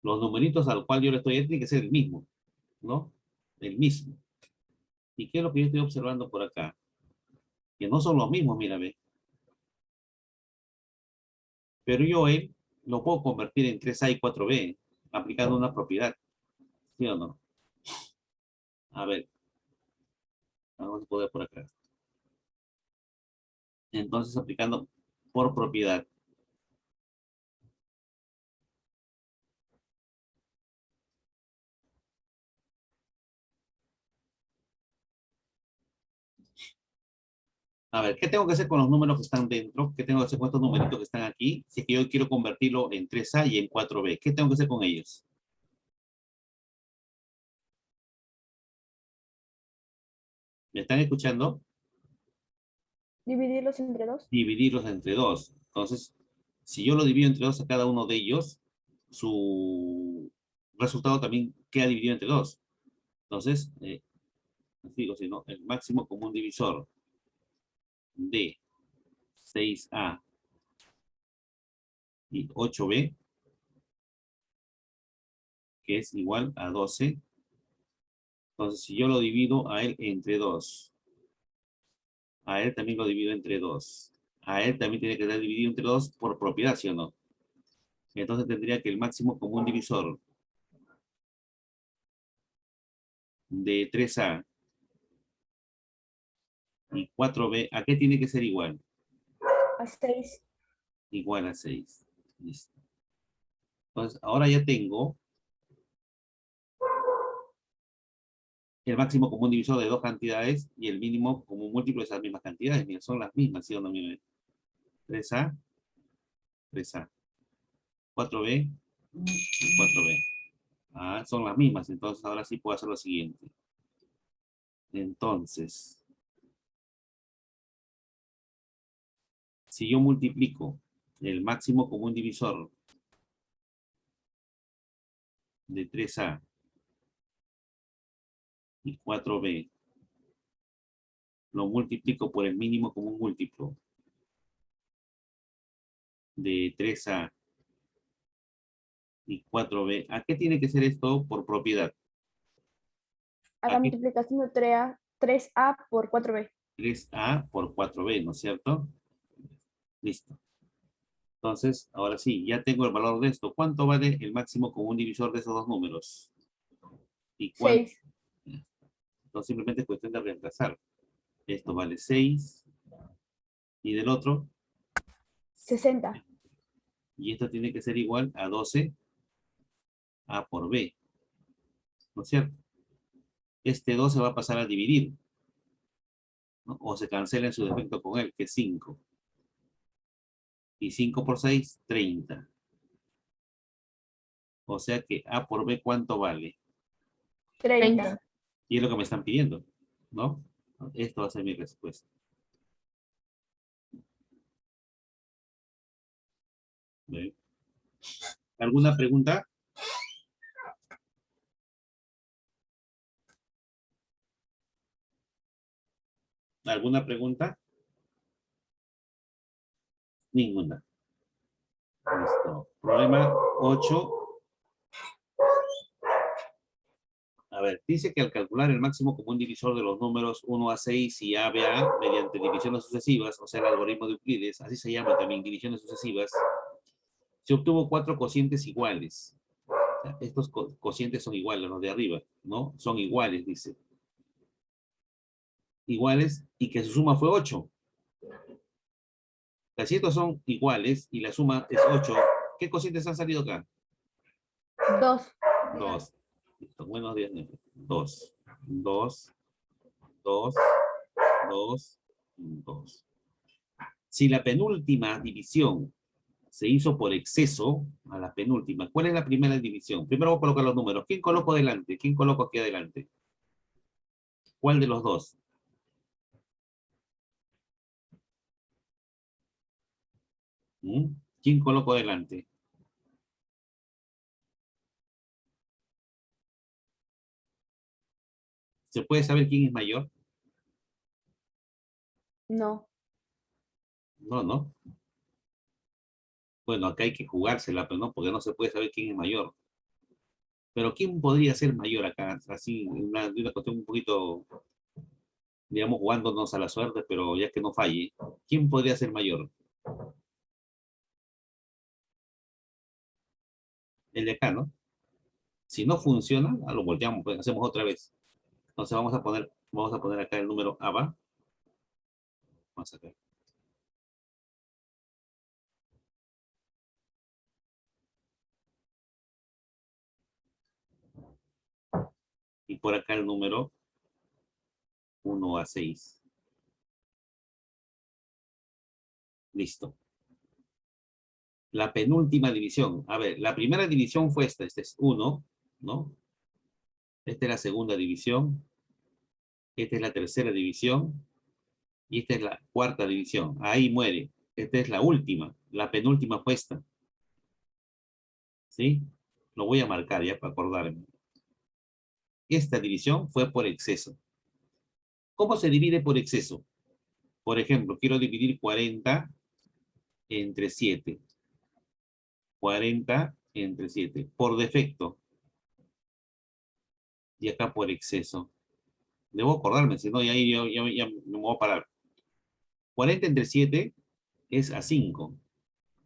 los numeritos al cual yo le estoy tienen que ser el mismo, ¿no? El mismo. ¿Y qué es lo que yo estoy observando por acá? Que no son los mismos, mírame. Pero yo lo puedo convertir en 3A y 4B, aplicando una propiedad. ¿Sí o no? A ver, vamos a poder por acá. Entonces, aplicando por propiedad. A ver, ¿qué tengo que hacer con los números que están dentro? ¿Qué tengo que hacer con estos numeritos que están aquí? Si es que yo quiero convertirlo en 3A y en 4B. ¿Qué tengo que hacer con ellos? ¿Me están escuchando? Dividirlos entre 2. Dividirlos entre 2. Entonces, si yo lo divido entre 2 a cada uno de ellos, su resultado también queda dividido entre 2. Entonces, digo, si no, el máximo común divisor de 6A y 8B, que es igual a 12. Entonces, si yo lo divido a él entre 2, a él también lo divido entre 2. A él también tiene que estar dividido entre 2 por propiedad, ¿sí o no? Entonces tendría que el máximo común divisor de 3A y 4B, ¿a qué tiene que ser igual? A 6. Igual a 6. Listo. Entonces, ahora ya tengo el máximo común divisor de dos cantidades y el mínimo común múltiplo de esas mismas cantidades. Mira, son las mismas, ¿sí o no? Miren. 3A, 3A. 4B y 4B. Ah, son las mismas, entonces ahora sí puedo hacer lo siguiente. Entonces, si yo multiplico el máximo común divisor de 3A y 4B, lo multiplico por el mínimo común múltiplo de 3A y 4B, ¿a qué tiene que ser esto por propiedad? A la Aquí. multiplicación de 3A por 4B. 3A por 4B, ¿no es cierto? Listo. Entonces, ahora sí, ya tengo el valor de esto. ¿Cuánto vale el máximo común divisor de esos dos números? ¿Y cuánto? 6. Entonces simplemente es cuestión de reemplazar. Esto vale 6. Y del otro, 60. y esto tiene que ser igual a 12A por B. ¿No es cierto? Este 12 va a pasar a dividir, ¿no? O se cancela en su defecto con él, que es 5. Y 5 por 6, 30. O sea que A por B, ¿cuánto vale? 30. Y es lo que me están pidiendo, ¿no? Esto va a ser mi respuesta. ¿Ve? ¿Alguna pregunta? ¿Alguna pregunta? Ninguna. Listo. Problema 8. A ver, dice que al calcular el máximo común divisor de los números 1 a 6 y A, B, A, mediante divisiones sucesivas, o sea, el algoritmo de Euclides, así se llama también, divisiones sucesivas, se obtuvo 4 cocientes iguales. O sea, estos cocientes son iguales, los de arriba, ¿no? Son iguales, dice. Iguales, y que su suma fue 8. Si estos son iguales y la suma es 8, ¿qué cocientes han salido acá? 2. 2. Listo. Buenos días, 2. 2. 2. 2. 2. Si la penúltima división se hizo por exceso a la penúltima, ¿cuál es la primera división? Primero voy a colocar los números. ¿Quién coloco delante? ¿Quién coloco aquí adelante? ¿Cuál de los dos? ¿Mm? ¿Quién coloco delante? ¿Se puede saber quién es mayor? No. No, no. Bueno, acá hay que jugársela, pero no, porque no se puede saber quién es mayor. Pero ¿quién podría ser mayor acá? Así, una cuestión un poquito, digamos, jugándonos a la suerte, pero ya que no falle. ¿Quién podría ser mayor? El de acá, ¿no? Si no funciona, lo volteamos, pues hacemos otra vez. Entonces vamos a poner acá el número ABA. Vamos a ver. Y por acá el número 1 a 6. Listo. La penúltima división. A ver, la primera división fue esta. Este es 1, ¿no? Esta es la segunda división. Esta es la tercera división. Y esta es la cuarta división. Ahí muere. Esta es la última. La penúltima fue esta. ¿Sí? Lo voy a marcar ya para acordarme. Esta división fue por exceso. ¿Cómo se divide por exceso? Por ejemplo, quiero dividir 40 entre 7. 40 entre 7. Por defecto. Y acá por exceso. Debo acordarme, si no, ya me voy a parar. 40 entre 7 es a 5,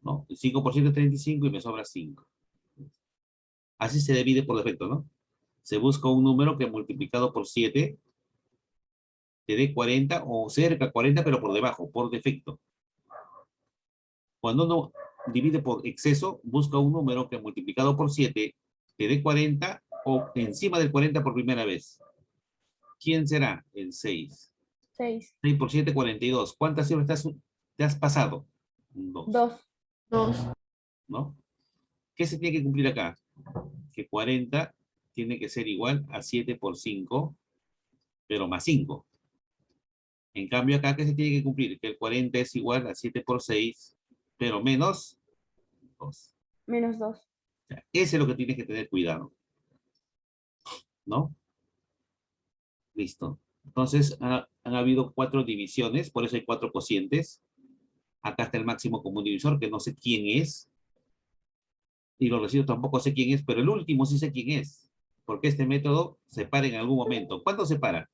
¿no? El 5% es 35 y me sobra 5. Así se divide por defecto, ¿no? Se busca un número que multiplicado por 7 te dé 40 o cerca de 40, pero por debajo, por defecto. Cuando uno divide por exceso, busca un número que multiplicado por 7 te dé 40 o encima del 40 por primera vez. ¿Quién será? El 6. 6. 6 por 7, 42. ¿Cuántas cifras te has pasado? 2, 2. ¿no? ¿Qué se tiene que cumplir acá? Que 40 tiene que ser igual a 7 por 5, pero más 5. En cambio acá, ¿qué se tiene que cumplir? Que el 40 es igual a 7 por 6, pero menos 2. Menos 2. O sea, ese es lo que tienes que tener cuidado, ¿no? Listo. Entonces, han habido 4 divisiones, por eso hay 4 cocientes. Acá está el máximo común divisor, que no sé quién es. Y los residuos tampoco sé quién es, pero el último sí sé quién es. Porque este método separa en algún momento. ¿Cuándo separa?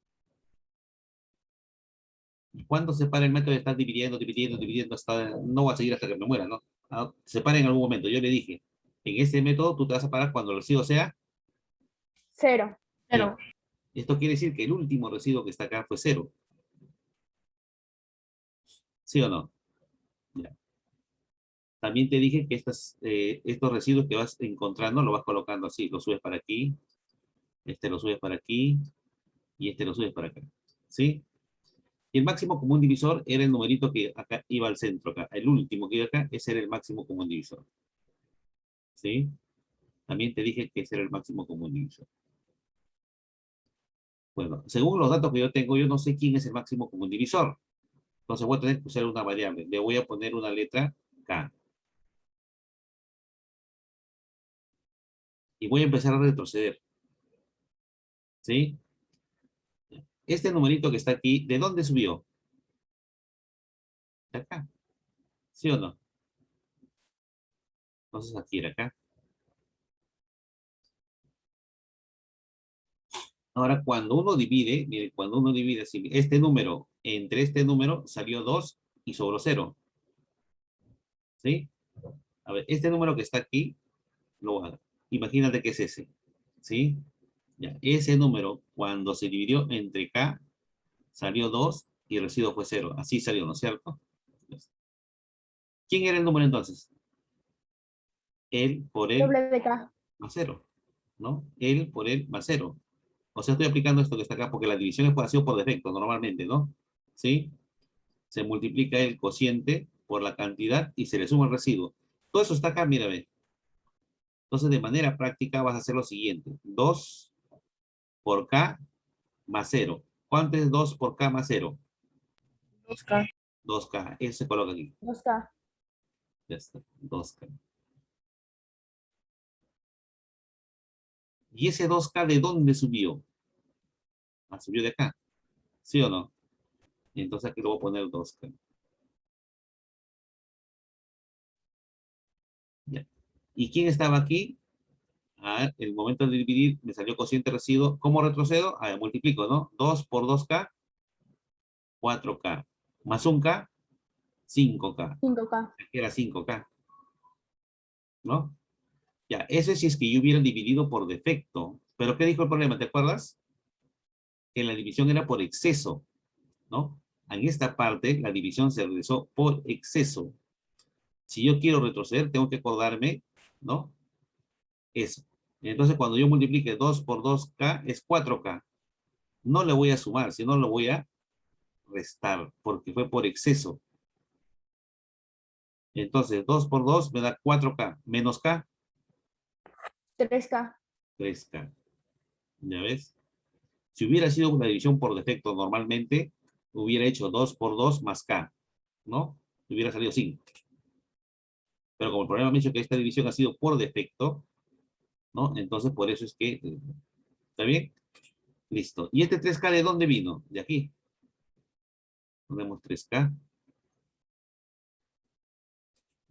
¿Cuándo separa el método de estar dividiendo, dividiendo, dividiendo hasta... No va a seguir hasta que me muera, ¿no? Separa en algún momento. Yo le dije, en este método tú te vas a parar cuando el residuo sea 0. 0. Esto quiere decir que el último residuo que está acá fue 0. ¿Sí o no? Ya. También te dije que estos residuos que vas encontrando los vas colocando así. Lo subes para aquí, este lo subes para aquí y este lo subes para acá. ¿Sí? Y el máximo común divisor era el numerito que acá iba al centro. Acá. El último que iba acá, ese era el máximo común divisor. ¿Sí? También te dije que ese era el máximo común divisor. Bueno, según los datos que yo tengo, yo no sé quién es el máximo común divisor. Entonces voy a tener que usar una variable. Le voy a poner una letra K. Y voy a empezar a retroceder. ¿Sí? Este numerito que está aquí, ¿de dónde subió? De acá. ¿Sí o no? Entonces aquí era acá. Ahora, cuando uno divide, mire, cuando uno divide así, este número entre este número salió 2 y sobró 0. ¿Sí? A ver, este número que está aquí, imagínate que es ese. ¿Sí? Ya, ese número, cuando se dividió entre K, salió 2 y el residuo fue 0. Así salió, ¿no es cierto? ¿Quién era el número entonces? Él por él Doble de K. más 0. ¿No? Él por él más 0. O sea, estoy aplicando esto que está acá porque la división es por acción por defecto, normalmente, ¿no? ¿Sí? Se multiplica el cociente por la cantidad y se le suma el residuo. Todo eso está acá, mira, ve. Entonces, de manera práctica vas a hacer lo siguiente. 2 por K más 0. ¿Cuánto es 2 por K más 0? 2K. 2K. Eso se coloca aquí. 2K. Ya está. 2K. ¿Y ese 2K de dónde subió? Ah, subió de acá. ¿Sí o no? Y entonces aquí le voy a poner 2K. Ya. ¿Y quién estaba aquí? El momento de dividir me salió cociente residuo. ¿Cómo retrocedo? Multiplico, ¿no? 2 por 2K, 4K. Más 1K, 5K. 5K. Aquí era 5K, ¿no? Ya, eso es si es que yo hubiera dividido por defecto. Pero ¿qué dijo el problema? ¿Te acuerdas? Que la división era por exceso, ¿no? En esta parte, la división se realizó por exceso. Si yo quiero retroceder, tengo que acordarme, ¿no? Eso. Entonces, cuando yo multiplique 2 por 2K, es 4K. No le voy a sumar, sino lo voy a restar, porque fue por exceso. Entonces, 2 por 2 me da 4K, menos K, 3K. 3K. ¿Ya ves? Si hubiera sido una división por defecto normalmente, hubiera hecho 2 por 2 más K, ¿no? Hubiera salido 5. Pero como el problema me ha dicho que esta división ha sido por defecto, ¿no? Entonces, por eso es que... ¿Está bien? Listo. ¿Y este 3K de dónde vino? De aquí. Ponemos 3K.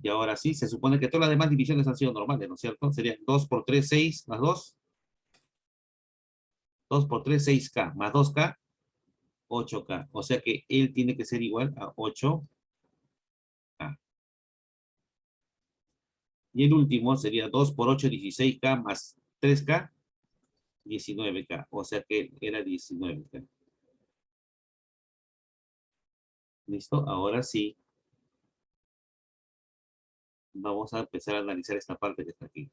Y ahora sí, se supone que todas las demás divisiones han sido normales, ¿no es cierto? Serían 2 por 3, 6, más 2. 2 por 3, 6K, más 2K, 8K. O sea que él tiene que ser igual a 8K. Y el último sería 2 por 8, 16K, más 3K, 19K. O sea que era 19K. ¿Listo? Ahora sí. Vamos a empezar a analizar esta parte que está aquí.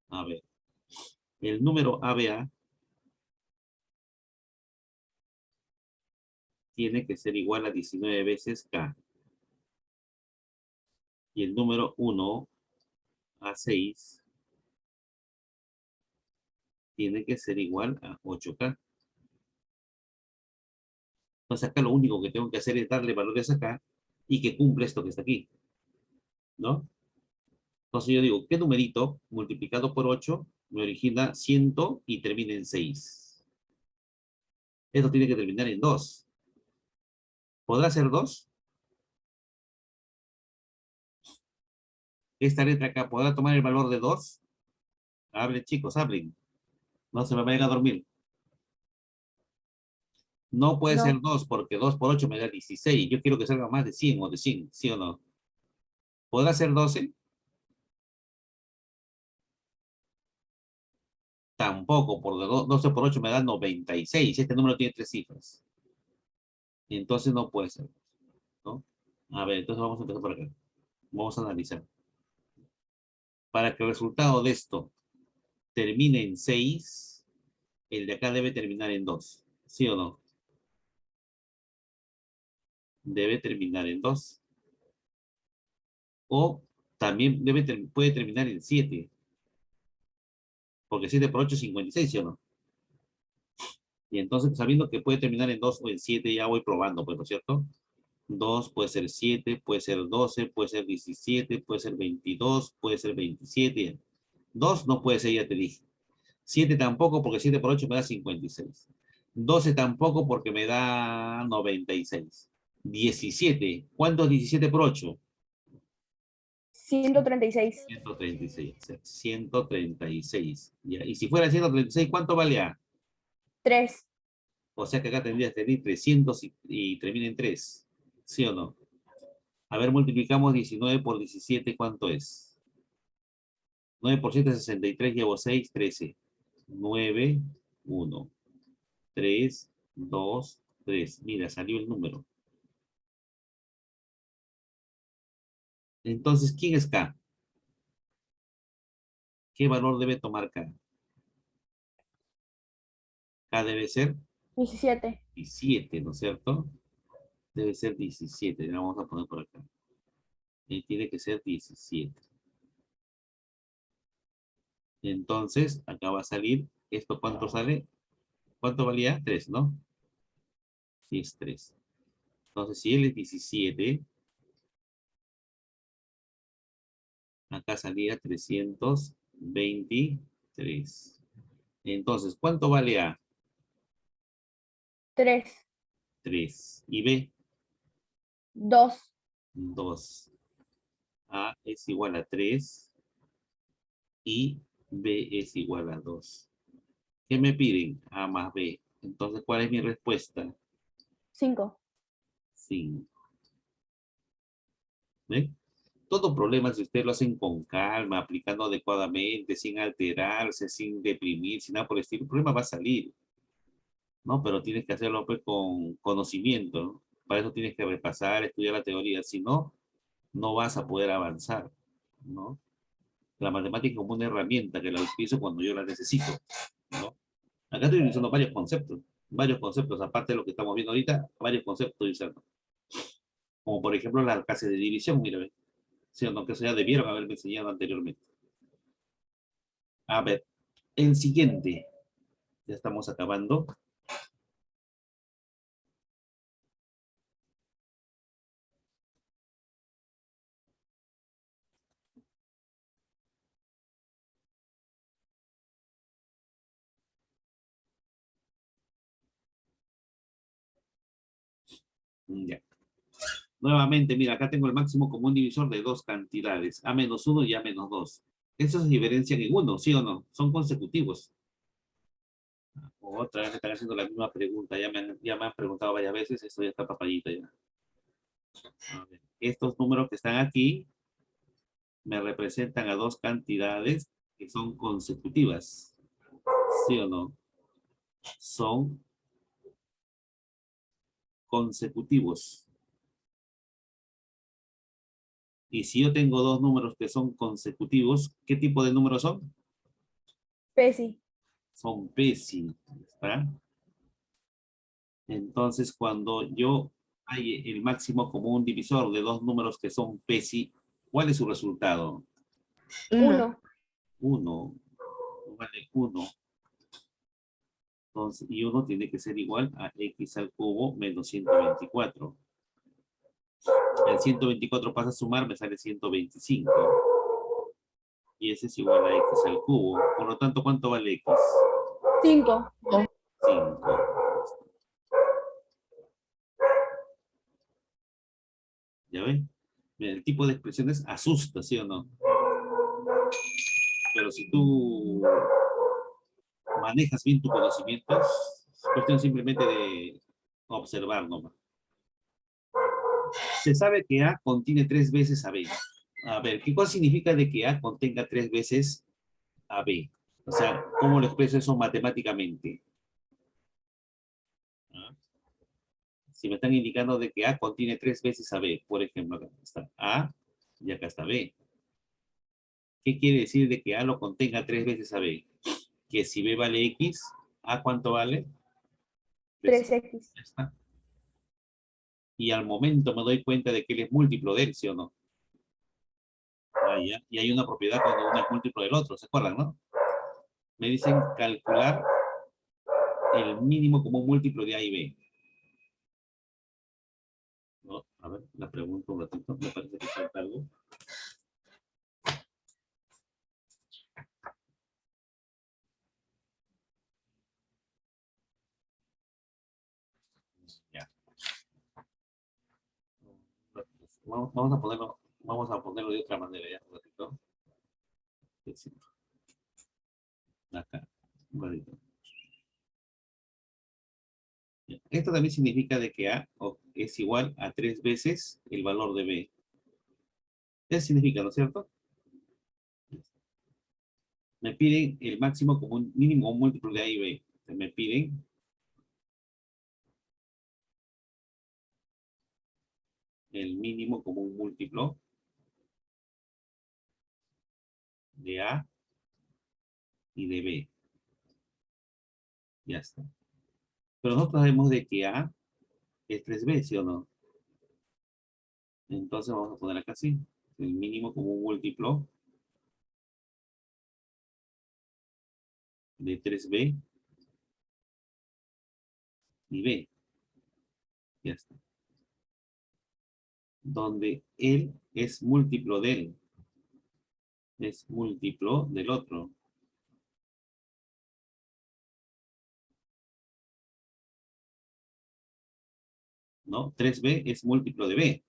A ver. El número ABA tiene que ser igual a 19 veces K. Y el número 1 a 6 tiene que ser igual a 8K. Entonces acá lo único que tengo que hacer es darle valores acá y que cumple esto que está aquí, ¿no? Entonces yo digo, ¿qué numerito multiplicado por 8 me origina 100 y termina en 6? Esto tiene que terminar en 2. ¿Podrá ser 2? Esta letra acá, ¿podrá tomar el valor de 2? Hablen, chicos, hablen. No se me vayan a dormir. No puede ser No. 2 porque 2 por 8 me da 16. Yo quiero que salga más de 100 o de 100, ¿sí o no? ¿Podrá ser 12? Tampoco, porque 12 por 8 me da 96. Este número tiene 3 cifras. Entonces no puede ser, ¿no? A ver, entonces vamos a empezar por acá. Vamos a analizar. Para que el resultado de esto termine en 6, el de acá debe terminar en 2. ¿Sí o no? Debe terminar en 2. O también puede terminar en 7. Porque 7 por 8 es 56, ¿sí o no? Y entonces, sabiendo que puede terminar en 2 o en 7, ya voy probando, pues, ¿no es cierto? 2 puede ser 7, puede ser 12, puede ser 17, puede ser 22, puede ser 27. 2 no puede ser, ya te dije. 7 tampoco, porque 7 por 8 me da 56. 12 tampoco, porque me da 96. 17. ¿Cuánto es 17 por 8? 136. 136. O sea, 136. Ya. Y si fuera 136, ¿cuánto vale A? 3. O sea que acá tendrías que tener 300 y termina en 3. ¿Sí o no? A ver, multiplicamos 19 por 17, ¿cuánto es? 9 por 7 es 63, llevo 6, 13. 9, 1, 3, 2, 3. Mira, salió el número. Entonces, ¿quién es K? ¿Qué valor debe tomar K? K debe ser 17. 17, ¿no es cierto? Debe ser 17. La vamos a poner por acá. Y tiene que ser 17. Entonces, acá va a salir. ¿Esto cuánto sale? ¿Cuánto valía? 3, ¿no? Sí, es 3. Entonces, si él es 17, acá salía 323. Entonces, ¿cuánto vale A? 3. 3. ¿Y B? 2. 2. A es igual a 3 y B es igual a 2. ¿Qué me piden? A más B. Entonces, ¿cuál es mi respuesta? 5. 5. ¿Ven? Todo problema, si ustedes lo hacen con calma, aplicando adecuadamente, sin alterarse, sin deprimir, sin nada por el estilo, el problema va a salir, ¿no? Pero tienes que hacerlo pues, con conocimiento, ¿no? Para eso tienes que repasar, estudiar la teoría, si no, no vas a poder avanzar, ¿no? La matemática es como una herramienta que la utilizo cuando yo la necesito, ¿no? Acá estoy utilizando varios conceptos, aparte de lo que estamos viendo ahorita, varios conceptos estoy usando. Como por ejemplo la clase de división, mira, ¿sí o no? Que eso ya debieron haberme enseñado anteriormente. A ver, el siguiente, ya estamos acabando. Ya. Nuevamente, mira, acá tengo el máximo común divisor de dos cantidades, A menos 1 y A menos 2. Esos se diferencian en 1, ¿sí o no? Son consecutivos. Otra vez me están haciendo la misma pregunta, ya me han preguntado varias veces, esto ya está papayita ya. A ver, estos números que están aquí me representan a dos cantidades que son consecutivas, ¿sí o no? Son consecutivos. Y si yo tengo dos números que son consecutivos, ¿qué tipo de números son? Pesi. Son PESI, ¿está? Entonces, cuando yo hay el máximo común divisor de dos números que son PESI, ¿cuál es su resultado? 1. 1 vale 1. Entonces, y 1 tiene que ser igual a x al cubo menos 124. El 124 pasa a sumar, me sale 125. Y ese es igual a x al cubo. Por lo tanto, ¿cuánto vale x? 5. 5. ¿Ya ven? Mira, el tipo de expresiones asusta, ¿sí o no? Pero si tú manejas bien tu conocimiento, es cuestión simplemente de observar nomás. Se sabe que A contiene 3 veces a B. A ver, ¿qué cosa significa de que A contenga 3 veces a B? O sea, ¿cómo lo expreso eso matemáticamente? ¿Ah? Si me están indicando de que A contiene 3 veces a B, por ejemplo, acá está A y acá está B. ¿Qué quiere decir de que A lo contenga 3 veces a B? Que si B vale X, ¿A cuánto vale? 3x. Ya está. Y al momento me doy cuenta de que él es múltiplo de él, ¿sí o no? Ah, ya. Y hay una propiedad cuando uno es múltiplo del otro, ¿se acuerdan, no? Me dicen calcular el mínimo común múltiplo de A y B. ¿No? A ver, la pregunto un ratito, me parece que falta algo. Ya. Vamos a ponerlo de otra manera, ya, un ratito. Acá, un ratito. Esto también significa de que A es igual a 3 veces el valor de B. Eso significa, ¿no es cierto? Me piden el máximo común, mínimo múltiplo de A y B. Me piden el mínimo común múltiplo de A y de B. Ya está. Pero nosotros sabemos de que A es 3B, ¿sí o no? Entonces vamos a poner acá así. El mínimo común múltiplo de 3B y B. Ya está. Donde él es múltiplo de él. Es múltiplo del otro. ¿No? 3B es múltiplo de B.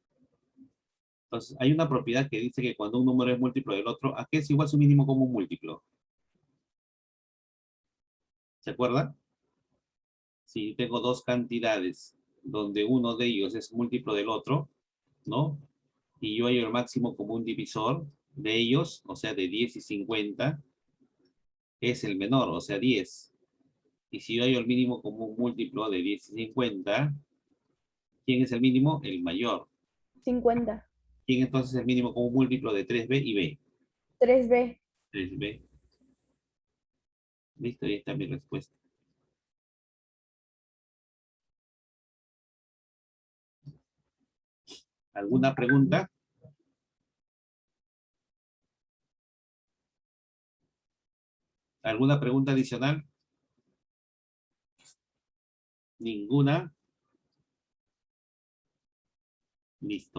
Entonces, hay una propiedad que dice que cuando un número es múltiplo del otro, ¿a qué es igual su mínimo común múltiplo? ¿Se acuerda? Si tengo dos cantidades donde uno de ellos es múltiplo del otro, ¿no? Y yo hallo el máximo común divisor de ellos, o sea, de 10 y 50, es el menor, o sea, 10. Y si yo hallo el mínimo común múltiplo de 10 y 50, ¿quién es el mínimo? El mayor. 50. ¿Quién entonces es el mínimo común múltiplo de 3B y B? 3b. 3B. Listo, ahí está mi respuesta. ¿Alguna pregunta? ¿Alguna pregunta adicional? ¿Ninguna? Listo.